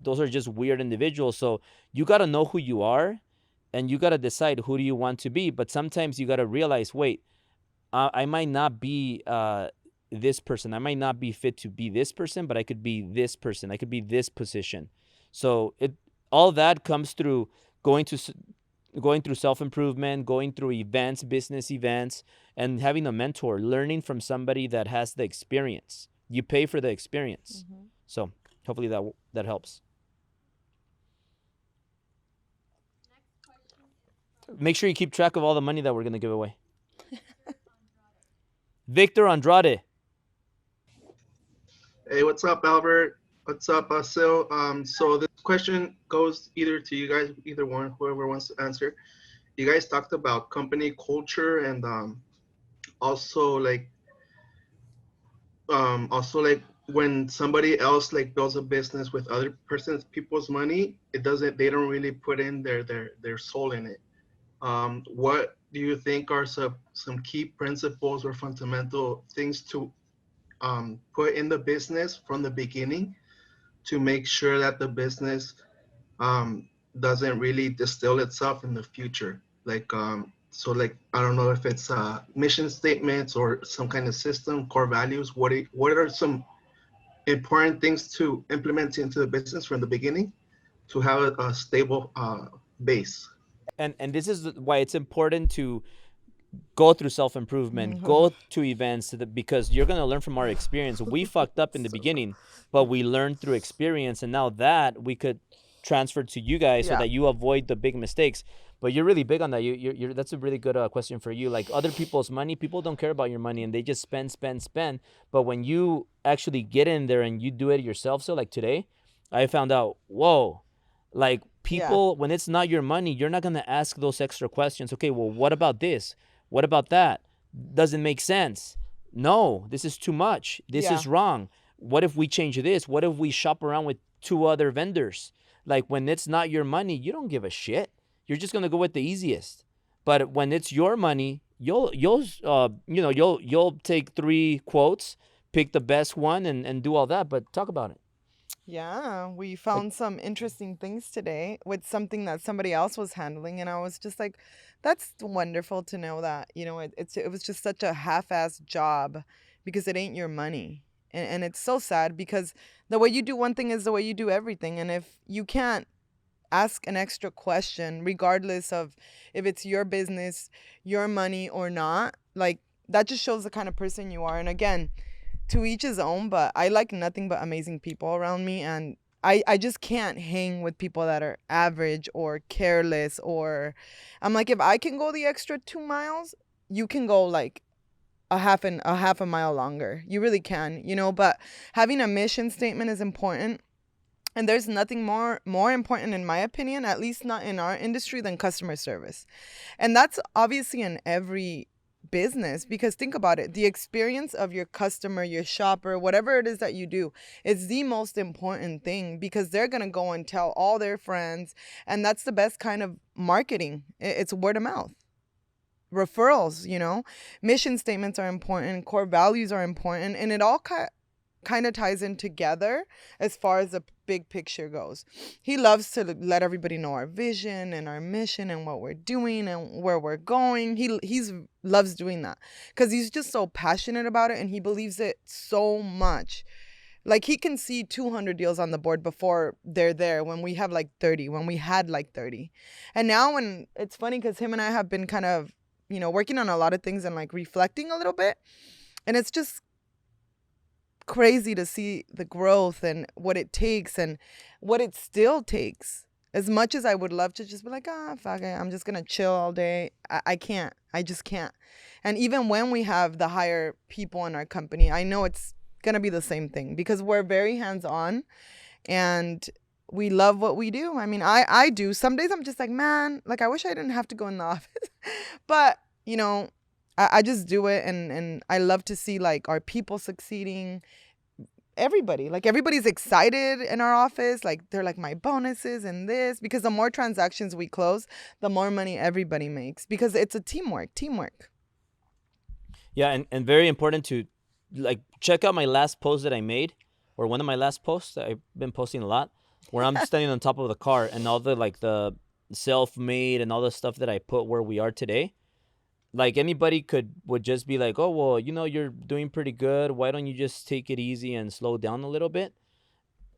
Those are just weird individuals. So you got to know who you are, and you got to decide who do you want to be. But sometimes you got to realize, wait, I might not be this person. I might not be fit to be this person, but I could be this person. I could be this position. So all that comes through going through self-improvement, going through events, business events, and having a mentor, learning from somebody that has the experience. You pay for the experience. So hopefully that helps. Make sure you keep track of all the money that we're going to give away. Victor Andrade. Hey, what's up, Albert? What's up, Sil? So this question goes either to you guys, either one, whoever wants to answer. You guys talked about company culture and also like also like when somebody else like builds a business with other person's people's money, it doesn't they don't really put in their soul in it. What do you think are some key principles or fundamental things to put in the business from the beginning to make sure that the business um, doesn't really distill itself in the future? Like, so like, I don't know if it's mission statements or some kind of system, core values. What are some important things to implement into the business from the beginning to have a stable base? And this is why it's important to go through self improvement, go to events because you're gonna learn from our experience. We fucked up in the So beginning, but we learned through experience, and now that we could transfer to you guys so yeah, that you avoid the big mistakes. But you're really big on that. You're that's a really good question for you. Like other people's money, people don't care about your money, and they just spend, spend, spend. But when you actually get in there and you do it yourself, so like today, I found out, whoa, like yeah, people when it's not your money, you're not gonna ask those extra questions. Okay, well, what about this? What about that? Doesn't make sense. No, this is too much. This yeah, is wrong. What if we change this? What if we shop around with two other vendors? Like when it's not your money, you don't give a shit. You're just gonna go with the easiest. But when it's your money, you'll take three quotes, pick the best one, and do all that. But talk about it. yeah. We Like found some interesting things today with something that somebody else was handling, and I was just like, "That's wonderful to know that it was just such a half-assed job because it ain't your money." And it's so sad because the way you do one thing is the way you do everything, and if you can't ask an extra question, regardless of if it's your business, your money or not, like that just shows the kind of person you are. And again, to each his own, but I like nothing but amazing people around me. And I just can't hang with people that are average or careless. Or I'm like, if I can go the extra 2 miles, you can go like a half a mile longer. You really can, but having a mission statement is important, and there's nothing more important, in my opinion, at least not in our industry, than customer service. And that's obviously in every business, because think about it, the experience of your customer, your shopper, whatever it is that you do, is the most important thing, because they're going to go and tell all their friends, and that's the best kind of marketing. It's word of mouth, referrals. Mission statements are important, core values are important, and it all kind of ties in together as far as the big picture goes. He loves to let everybody know our vision and our mission and what we're doing and where we're going. He's loves doing that because he's just so passionate about it, and he believes it so much. Like he can see 200 deals on the board before they're there, when we have like 30, when we had like 30. And now, when it's funny because him and I have been kind of, working on a lot of things and like reflecting a little bit, and it's just crazy to see the growth and what it takes and what it still takes. As much as I would love to just be like, fuck it, I'm just gonna chill all day, I can't. I just can't. And even when we have the higher people in our company, I know it's gonna be the same thing because we're very hands-on and we love what we do. I mean, I do. Some days I'm just like, man, like I wish I didn't have to go in the office. But, I just do it, and I love to see like our people succeeding. Everybody's excited in our office. Like they're like, my bonuses and this, because the more transactions we close, the more money everybody makes, because it's a teamwork. yeah, and very important to like check out my last post that I made, or one of my last posts that I've been posting a lot, where I'm standing on top of the car and all the self-made and all the stuff that I put where we are today. Like anybody would just be like, oh well, you're doing pretty good. Why don't you just take it easy and slow down a little bit?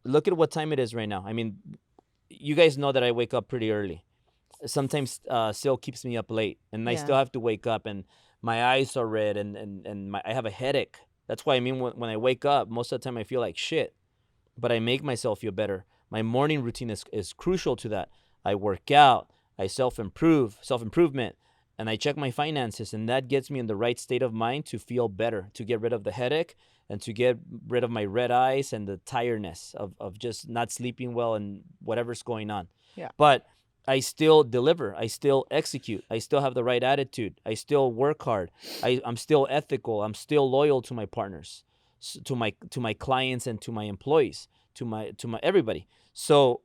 Look at what time it is right now. I mean, you guys know that I wake up pretty early. Sometimes still keeps me up late, and I Yeah. still have to wake up, and my eyes are red, and I have a headache. That's why I mean when I wake up, most of the time I feel like shit, but I make myself feel better. My morning routine is crucial to that. I work out, I self improvement, and I check my finances, and that gets me in the right state of mind to feel better, to get rid of the headache and to get rid of my red eyes and the tiredness of just not sleeping well and whatever's going on. Yeah. But I still deliver. I still execute. I still have the right attitude. I still work hard. I'm still ethical. I'm still loyal to my partners, to my clients, and to my employees, to my everybody. So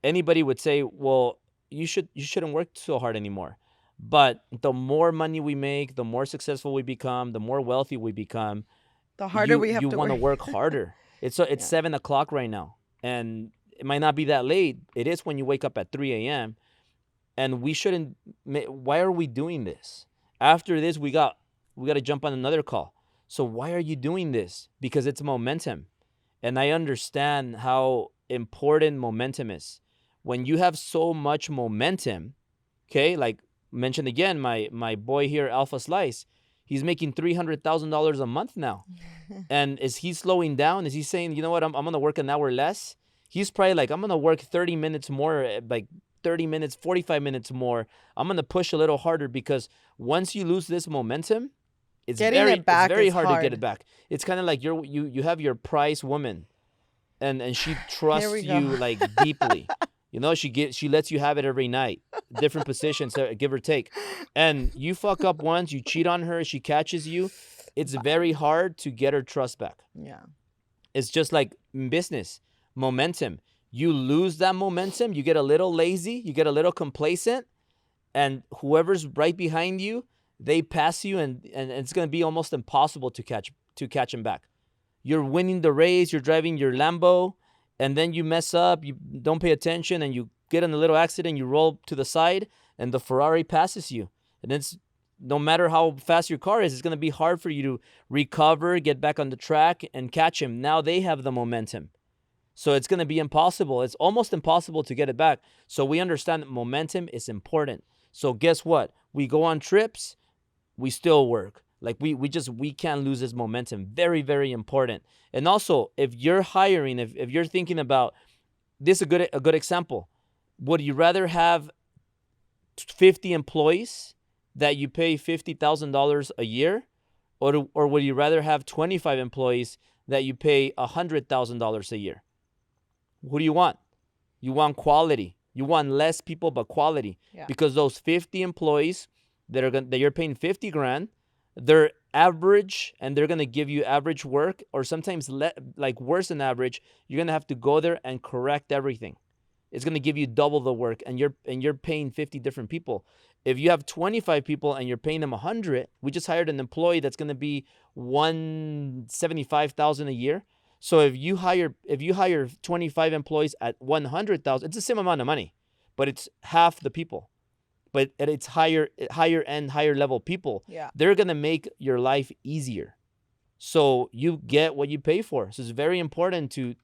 anybody would say, well, you shouldn't work so hard anymore. But the more money we make, the more successful we become, the more wealthy we become, The harder we have you to want to work. work harder. It's 7 o'clock right now, and it might not be that late. It is when you wake up at 3 a.m. And we shouldn't. Why are we doing this? After this, we got to jump on another call. So why are you doing this? Because it's momentum, and I understand how important momentum is. When you have so much momentum, okay, like mentioned again, my boy here, Alpha Slice, he's making $300,000 a month now. And is he slowing down? Is he saying, you know what, I'm going to work an hour less? He's probably like, I'm going to work 30 minutes more, like 30 minutes, 45 minutes more. I'm going to push a little harder, because once you lose this momentum, it's Getting very, it back it's very is hard to get hard. it back. It's kind of like you have your prize woman, and she trusts we you go. like deeply. You know, she lets you have it every night, different positions, give or take. And you fuck up once, you cheat on her, she catches you. It's very hard to get her trust back. Yeah. It's just like in business, momentum. You lose that momentum, you get a little lazy, you get a little complacent, and whoever's right behind you, they pass you, and it's going to be almost impossible to catch them back. You're winning the race, you're driving your Lambo, and then you mess up, you don't pay attention, and you get in a little accident, you roll to the side, and the Ferrari passes you. And it's no matter how fast your car is, it's going to be hard for you to recover, get back on the track, and catch him. Now they have the momentum. So it's going to be impossible. It's almost impossible to get it back. So we understand that momentum is important. So guess what? We go on trips, we still work. Like we can't lose this momentum. Very, very important. And also, if you're hiring, if you're thinking about this, a good example, would you rather have 50 employees that you pay $50,000 a year, or would you rather have 25 employees that you pay $100,000 a year? Who do you want? You want quality. You want less people but quality. Yeah. Because those 50 employees that you're paying 50 grand, they're average, and they're gonna give you average work, or sometimes like worse than average. You're gonna have to go there and correct everything. It's gonna give you double the work, and you're paying 50 different people. If you have 25 people and you're paying them 100, we just hired an employee that's gonna be $175,000 a year. So if you hire 25 employees at 100,000, it's the same amount of money, but it's half the people. But it's higher end, higher level people. Yeah. They're gonna make your life easier. So you get what you pay for. So it's very important to,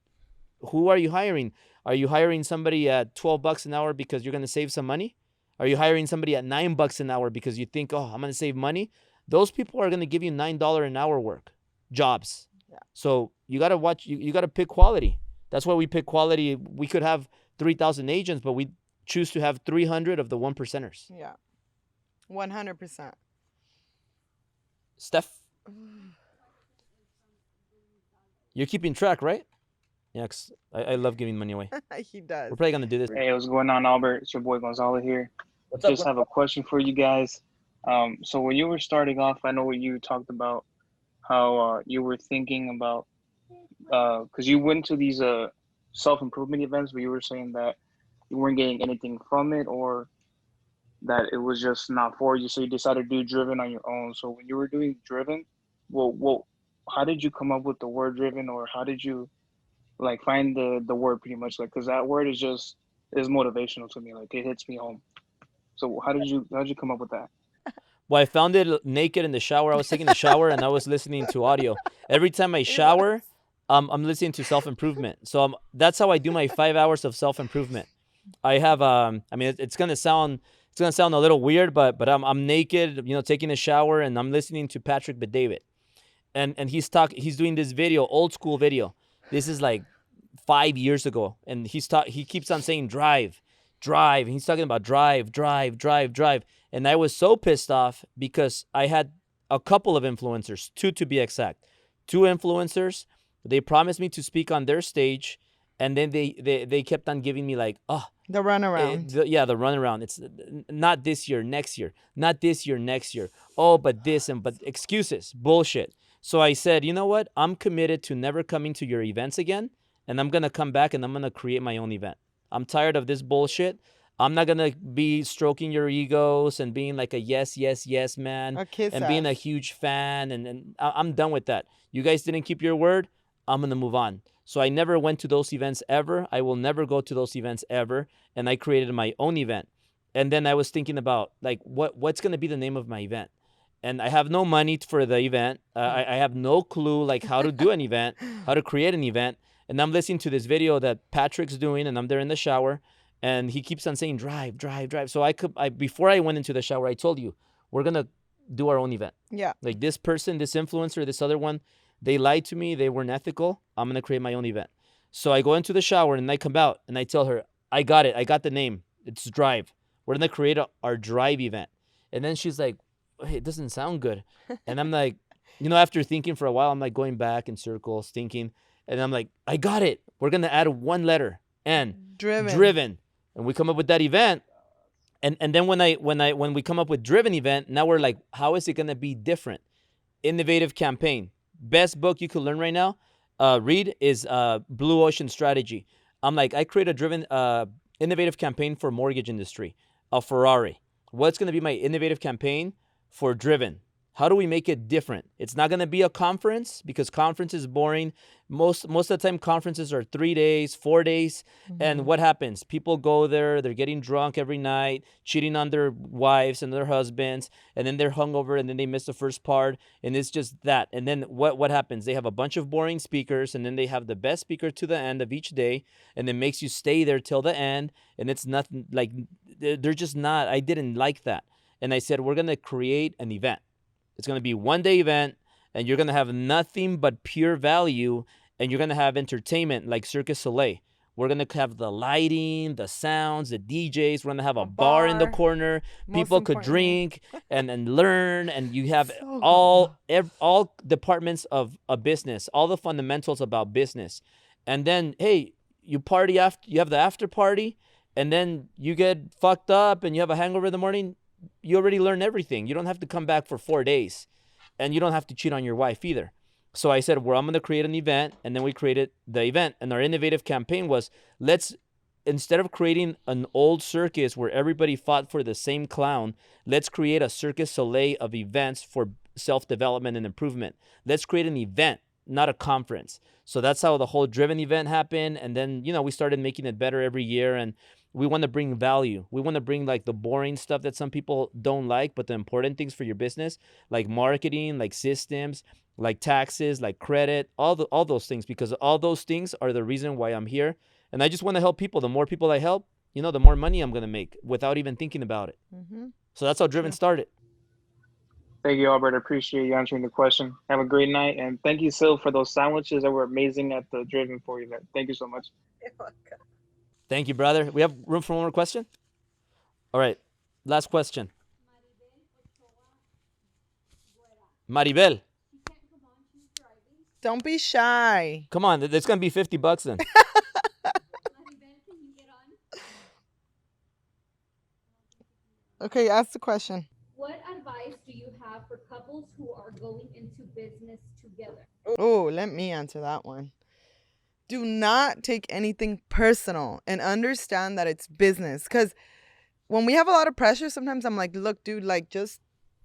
who are you hiring? Are you hiring somebody at $12 an hour because you're gonna save some money? Are you hiring somebody at $9 an hour because you think, oh, I'm gonna save money? Those people are gonna give you $9 an hour work jobs. Yeah. So you gotta watch. You gotta pick quality. That's why we pick quality. We could have 3,000 agents, but we choose to have 300 of the 1%ers. Yeah. 100%. Steph, you're keeping track, right? Yeah, 'cause I love giving money away. He does. We're probably gonna do this. Hey, what's going on, Albert? It's your boy Gonzalo here. What's Just have a question for you guys. So when you were starting off, I know you talked about how you were thinking about, because you went to these self-improvement events, but you were saying that you weren't getting anything from it, or that it was just not for you, so you decided to do Driven on your own. So when you were doing Driven, well, how did you come up with the word Driven, or how did you like find the word, pretty much, like, because that word is motivational to me, like it hits me home. So how did you come up with that? Well, I found it naked in the shower. I was taking a shower and I was listening to audio. Every time I shower, I'm listening to self-improvement. So that's how I do my 5 hours of self-improvement. I have I mean, it's gonna sound a little weird, but I'm naked, taking a shower, and I'm listening to Patrick Bet-David, and he's doing this video, old school video. This is like 5 years ago, and he keeps on saying drive. And he's talking about drive. And I was so pissed off because I had a couple of influencers, 2 to be exact. 2 influencers. They promised me to speak on their stage, and then they kept on giving me like, oh, The runaround. the runaround. It's not this year, next year. Not this year, next year. Oh, but this and but excuses, bullshit. So I said, you know what? I'm committed to never coming to your events again, and I'm gonna come back and I'm gonna create my own event. I'm tired of this bullshit. I'm not gonna be stroking your egos and being like a yes, yes, yes man, A kiss and being a ass. huge fan. And I'm done with that. You guys didn't keep your word. I'm gonna move on. So I never went to those events ever. I will never go to those events ever. And I created my own event. And then I was thinking about like what's gonna be the name of my event. And I have no money for the event. I have no clue like how to do an event, how to create an event. And I'm listening to this video that Patrick's doing, and I'm there in the shower, and he keeps on saying drive, drive, drive. So I before I went into the shower, I told you we're gonna do our own event. Yeah. Like this person, this influencer, this other one, they lied to me. They weren't ethical. I'm gonna create my own event. So I go into the shower and I come out and I tell her, I got it. I got the name. It's Drive. We're gonna create our Drive event. And then she's like, hey, it doesn't sound good. And I'm like, after thinking for a while, I'm like going back in circles, thinking, and I'm like, I got it. We're gonna add one letter, N, driven, and we come up with that event. And then when we come up with driven event, now we're like, how is it gonna be different? Innovative campaign. Best book you could learn right now, read is Blue Ocean Strategy. I'm like, I create a driven innovative campaign for mortgage industry, a Ferrari. What's gonna be my innovative campaign for driven? How do we make it different? It's not going to be a conference because conference is boring. Most of the time conferences are 3 days, 4 days. And what happens? People go there, they're getting drunk every night, cheating on their wives and their husbands, and then they're hungover and then they miss the first part, and it's just that. And then what happens? They have a bunch of boring speakers, and then they have the best speaker to the end of each day, and it makes you stay there till the end, and it's nothing like they're just not. I didn't like that. And I said, we're going to create an event. It's going to be one day event, and you're going to have nothing but pure value, and you're going to have entertainment like Cirque du Soleil. We're going to have the lighting, the sounds, the DJs. We're going to have a bar in the corner. People could drink and learn, and you have all departments of a business, all the fundamentals about business. And then, hey, you party after, you have the after party, and then you get fucked up and you have a hangover in the morning. You already learned everything. You don't have to come back for 4 days, and you don't have to cheat on your wife either. So I said, well, I'm going to create an event, and then we created the event. And our innovative campaign was, instead of creating an old circus where everybody fought for the same clown, let's create a Cirque du Soleil of events for self-development and improvement. Let's create an event, not a conference. So that's how the whole driven event happened. And then, we started making it better every year, and we want to bring value. We want to bring like the boring stuff that some people don't like, but the important things for your business, like marketing, like systems, like taxes, like credit, all those things, because all those things are the reason why I'm here. And I just want to help people. The more people I help, the more money I'm going to make without even thinking about it. So that's how Driven started. Thank you, Albert. I appreciate you answering the question. Have a great night. And thank you, Sil, for those sandwiches that were amazing at the Driven 4 event. Thank you so much. Thank you, brother. We have room for one more question? All right. Last question. Maribel. Don't be shy. Come on. It's going to be $50 then. Okay, ask the question. What advice do you have for couples who are going into business together? Oh, let me answer that one. Do not take anything personal and understand that it's business. Because when we have a lot of pressure, sometimes I'm like, look, dude, like, just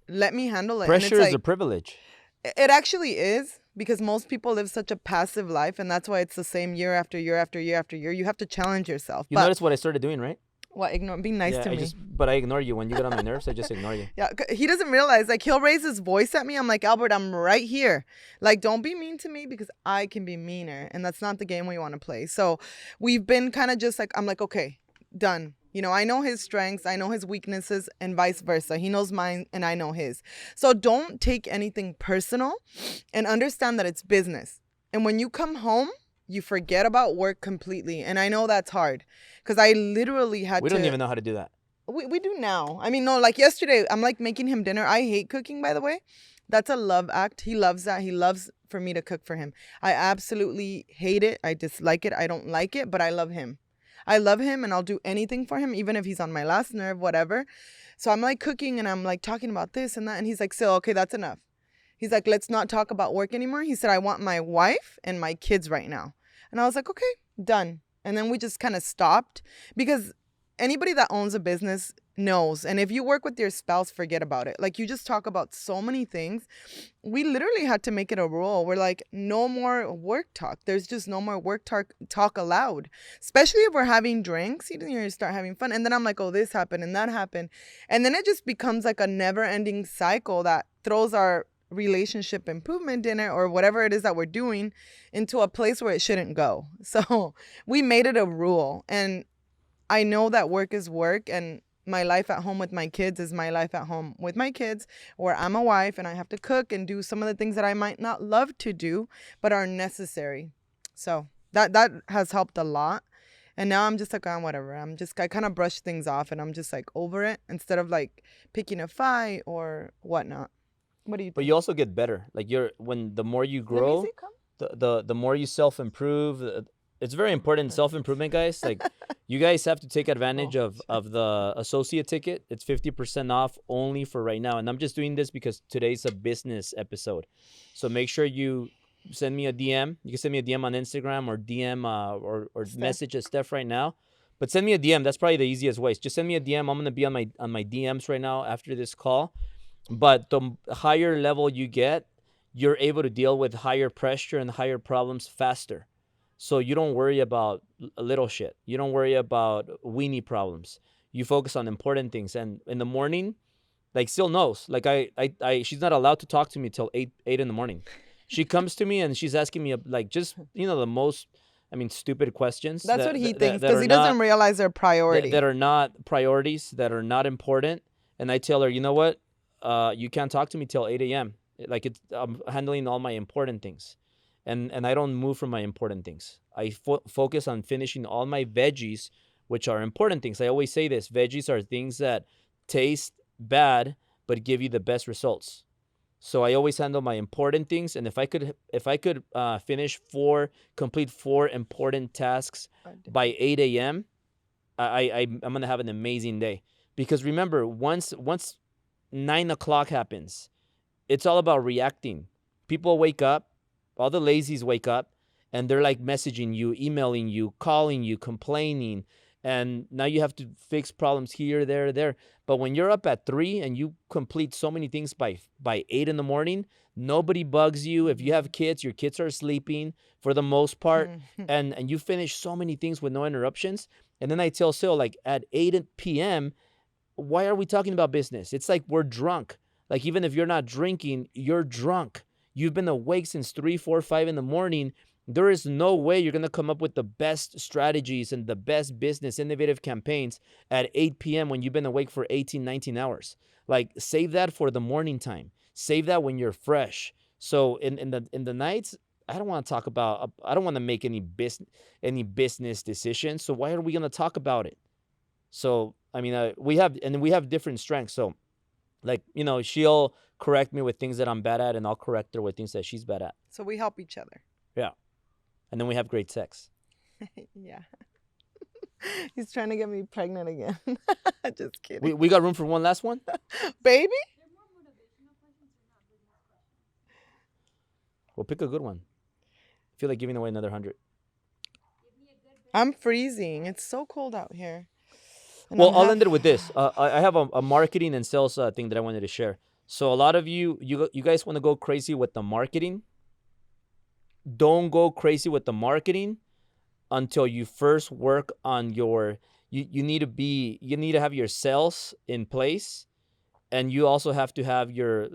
let me handle it. Pressure is a privilege. It actually is, because most people live such a passive life, and that's why it's the same year after year after year after year. You have to challenge yourself. You notice what I started doing, right? What? Be nice to me. But I ignore you. When you get on my nerves, I just ignore you. Yeah, he doesn't realize, like, he'll raise his voice at me. I'm like, Albert, I'm right here. Like, don't be mean to me, because I can be meaner, and that's not the game we want to play. So we've been kind of just like, I'm like, okay, done. I know his strengths, I know his weaknesses, and vice versa. He knows mine and I know his. So don't take anything personal, and understand that it's business. And when you come home, you forget about work completely. And I know that's hard, because I literally had We don't even know how to do that. we do now. I mean, no, like yesterday, I'm like making him dinner. I hate cooking, by the way. That's a love act. He loves that. He loves for me to cook for him. I absolutely hate it. I dislike it. I don't like it, but I love him. I love him and I'll do anything for him, even if he's on my last nerve, whatever. So I'm like cooking and I'm like talking about this and that. And he's like, "Sil, okay, that's enough." He's like, "Let's not talk about work anymore." He said, "I want my wife and my kids right now." And I was like, "Okay, done." And then we just kind of stopped because anybody that owns a business knows. And if you work with your spouse, forget about it. Like you just talk about so many things. We literally had to make it a rule. We're like, no more work talk. There's just no more work talk allowed. Especially if we're having drinks, you start having fun. And then I'm like, oh, this happened and that happened. And then it just becomes like a never ending cycle that throws our relationship improvement dinner or whatever it is that we're doing into a place where it shouldn't go. So we made it a rule. And I know that work is work and my life at home with my kids is my life at home with my kids, where I'm a wife and I have to cook and do some of the things that I might not love to do, but are necessary. So that has helped a lot. And now I'm just like, oh, whatever. I kind of brush things off and I'm just like over it instead of like picking a fight or whatnot. What do you think? But you also get better. Like the more you grow, see, come. the more you self-improve. It's very important, self-improvement, guys. Like you guys have to take advantage of the associate ticket. It's 50% off only for right now. And I'm just doing this because today's a business episode. So make sure you send me a DM. You can send me a DM on Instagram or DM or message at Steph right now. But send me a DM. That's probably the easiest way. Just send me a DM. I'm gonna be on my DMs right now after this call. But the higher level you get, you're able to deal with higher pressure and higher problems faster. So you don't worry about little shit. You don't worry about weenie problems. You focus on important things. And in the morning, like Sil knows, like I she's not allowed to talk to me till 8 in the morning. She comes to me and she's asking me like just the most, stupid questions. That's what he thinks because he doesn't realize they're priority. That are not priorities, that are not important. And I tell her, you know what? You can't talk to me till 8 a.m. Like I'm handling all my important things. And I don't move from my important things. I focus on finishing all my veggies, which are important things. I always say this. Veggies are things that taste bad but give you the best results. So I always handle my important things. And if I could complete 4 important tasks by 8 a.m., I'm going to have an amazing day. Because remember, once 9 o'clock happens, it's all about reacting. People wake up. All the lazies wake up and they're like messaging you, emailing you, calling you, complaining. And now you have to fix problems here, there. But when you're up at 3 and you complete so many things by 8 in the morning, nobody bugs you. If you have kids, your kids are sleeping for the most part. And you finish so many things with no interruptions. And then I tell Sil, like at 8 p.m., why are we talking about business? It's like we're drunk. Like even if you're not drinking, you're drunk. You've been awake since 3, 4, 5 in the morning. There is no way you're going to come up with the best strategies and the best business innovative campaigns at 8 p.m. when you've been awake for 18, 19 hours. Like save that for the morning time. Save that when you're fresh. So in the nights, I don't want to make any business decisions. So why are we going to talk about it? So, we have different strengths. So like, she'll correct me with things that I'm bad at, and I'll correct her with things that she's bad at. So we help each other. Yeah. And then we have great sex. Yeah. He's trying to get me pregnant again. Just kidding. We got room for one last one? Baby? Well, pick a good one. I feel like giving away another 100. I'm freezing. It's so cold out here. And Well, I'll end it with this. I have a marketing and sales thing that I wanted to share. So a lot of you guys want to go crazy with the marketing. Don't go crazy with the marketing until you first work on your. You need to have your sales in place, and you also have to have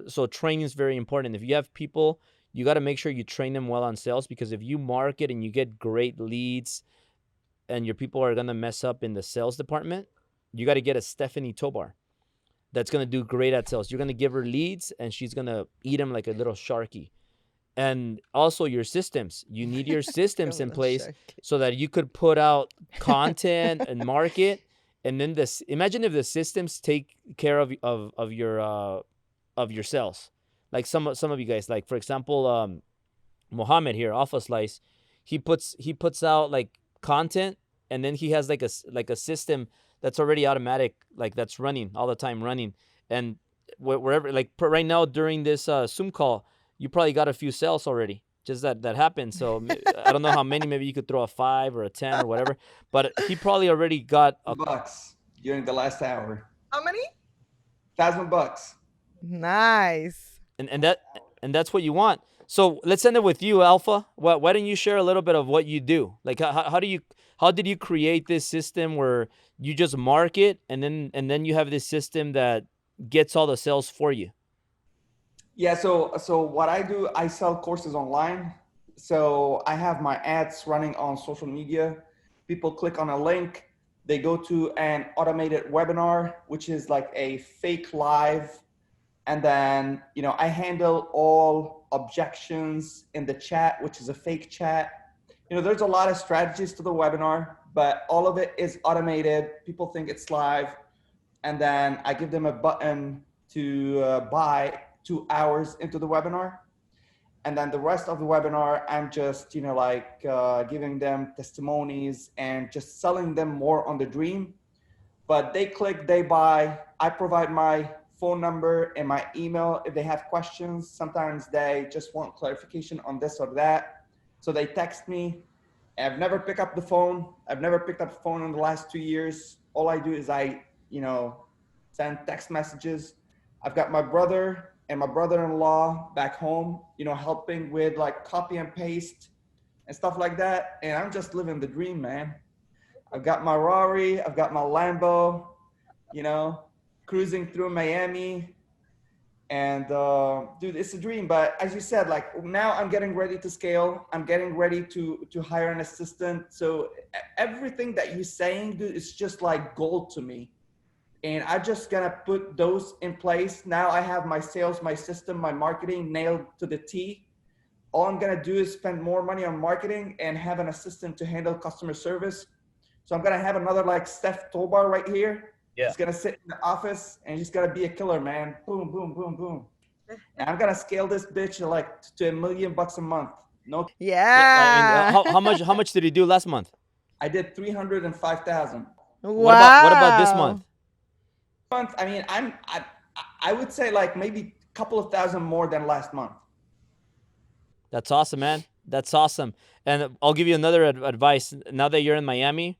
so training is very important. If you have people, you got to make sure you train them well on sales, because if you market and you get great leads, and your people are gonna mess up in the sales department, you got to get a Stephanie Tobar that's going to do great at sales. You're going to give her leads and she's going to eat them like a little sharky. And also your systems. You need your systems in place so that you could put out content and market and then this, imagine if the systems take care of your sales. Like some of you guys, like for example, Mohammed here, Alpha Slice, he puts out like content, and then he has like a system that's already automatic, like that's running all the time, running. And wherever, like right now during this Zoom call, you probably got a few sales already. Just that happened. So I don't know how many. Maybe you could throw a 5 or a 10 or whatever. But he probably already got a bucks during the last hour. How many? $1,000. Nice. and that's what you want. So let's end it with you, Alpha. Why don't you share a little bit of what you do? Like how did you create this system where you just market, and then you have this system that gets all the sales for you? Yeah, so what I do, I sell courses online. So I have my ads running on social media. People click on a link, they go to an automated webinar, which is like a fake live. And then, I handle all objections in the chat, which is a fake chat. There's a lot of strategies to the webinar, but all of it is automated. People think it's live. And then I give them a button to buy 2 hours into the webinar. And then the rest of the webinar, I'm just, giving them testimonies and just selling them more on the dream. But they click, they buy. I provide my phone number and my email if they have questions. Sometimes they just want clarification on this or that. So they text me. I've never picked up the phone. I've never picked up the phone in the last 2 years. All I do is I send text messages. I've got my brother and my brother-in-law back home, helping with like copy and paste and stuff like that. And I'm just living the dream, man. I've got my Rari, I've got my Lambo, cruising through Miami. And dude, it's a dream. But as you said, like now I'm getting ready to scale. I'm getting ready to hire an assistant. So everything that you're saying, dude, is just like gold to me. And I'm just gonna put those in place. Now I have my sales, my system, my marketing nailed to the T. All I'm gonna do is spend more money on marketing and have an assistant to handle customer service. So I'm gonna have another like Steph Tobar right here. Yeah. He's gonna sit in the office and he's gonna be a killer, man. Boom, boom, boom, boom. And I'm gonna scale this bitch to $1 million a month. No. Yeah. I mean, how much did he do last month? I did 305,000. Wow. What about this month? I mean, I would say like maybe a couple of thousand more than last month. That's awesome, man. That's awesome. And I'll give you another advice. Now that you're in Miami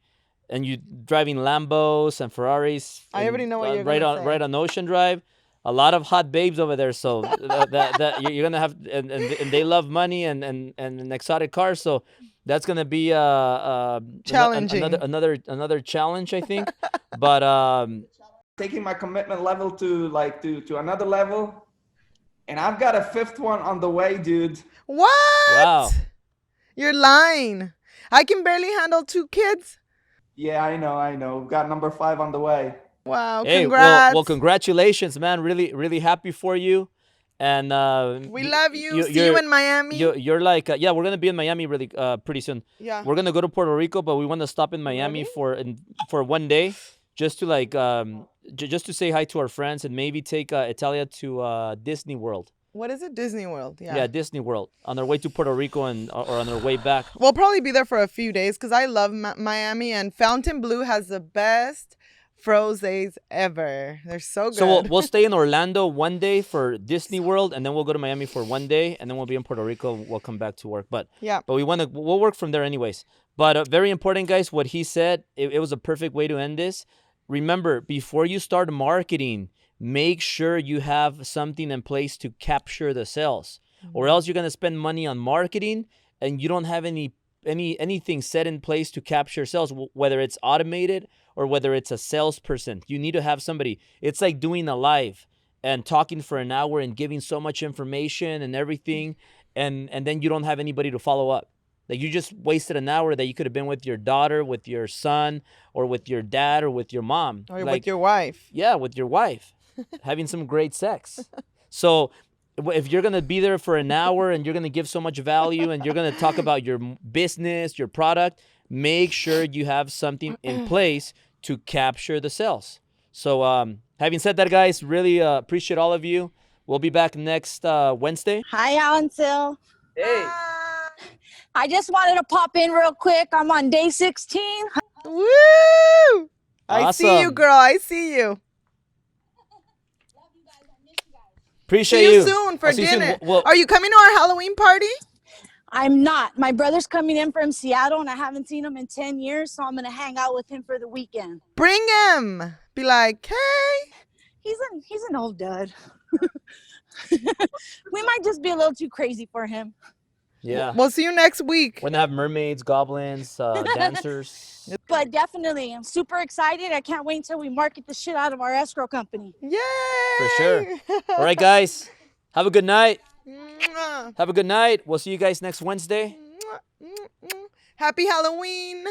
and you're driving Lambos and Ferraris, I already know what you're right gonna on say. right on Ocean Drive, a lot of hot babes over there. So that you're gonna have, and they love money and exotic cars. So that's gonna be challenging. Another challenge, I think. But taking my commitment level to another level, and I've got a 5th one on the way, dude. What? Wow. You're lying. I can barely handle 2 kids. Yeah, I know. We've got number 5 on the way. Wow, hey, congrats. well, congratulations, man. Really, really happy for you. And we love you. See you in Miami. You're like, yeah, we're gonna be in Miami really pretty soon. Yeah. We're gonna go to Puerto Rico, but we want to stop in Miami for one day, just to like just to say hi to our friends and maybe take Italia to Disney World. What is it? Disney World. Yeah. Yeah, Disney World on their way to Puerto Rico or on their way back. We'll probably be there for a few days because I love Miami, and Fontainebleau has the best frozes ever. They're so good. So we'll stay in Orlando one day for Disney World, and then we'll go to Miami for one day, and then we'll be in Puerto Rico. We'll come back to work. But we'll work from there anyways. But very important, guys, what he said, it was a perfect way to end this. Remember, before you start marketing, make sure you have something in place to capture the sales, or else you're going to spend money on marketing and you don't have anything set in place to capture sales, whether it's automated or whether it's a salesperson. You need to have somebody. It's like doing a live and talking for an hour and giving so much information and everything, and then you don't have anybody to follow up. Like you just wasted an hour that you could have been with your daughter, with your son, or with your dad, or with your mom. Or with your wife. Yeah, with your wife. Having some great sex. So if you're going to be there for an hour and you're going to give so much value and you're going to talk about your business, your product, make sure you have something in place to capture the sales. So having said that, guys, really appreciate all of you. We'll be back next Wednesday. Hi, Alan Sil. Hey. I just wanted to pop in real quick. I'm on day 16. Woo! I see you, Awesome. girl. I see you. Appreciate See you soon for I'll see you soon. dinner. Well, Are you coming to our Halloween party? I'm not. My brother's coming in from Seattle, and I haven't seen him in 10 years, so I'm going to hang out with him for the weekend. Bring him. Be like, hey. He's an old dud. We might just be a little too crazy for him. yeah. We'll see you next week. We're gonna have mermaids, goblins, dancers. But definitely, I'm super excited. I can't wait until we market the shit out of our escrow company. Yay! For sure. All right, guys. Have a good night. Mwah. Have a good night. We'll see you guys next Wednesday. Happy Halloween.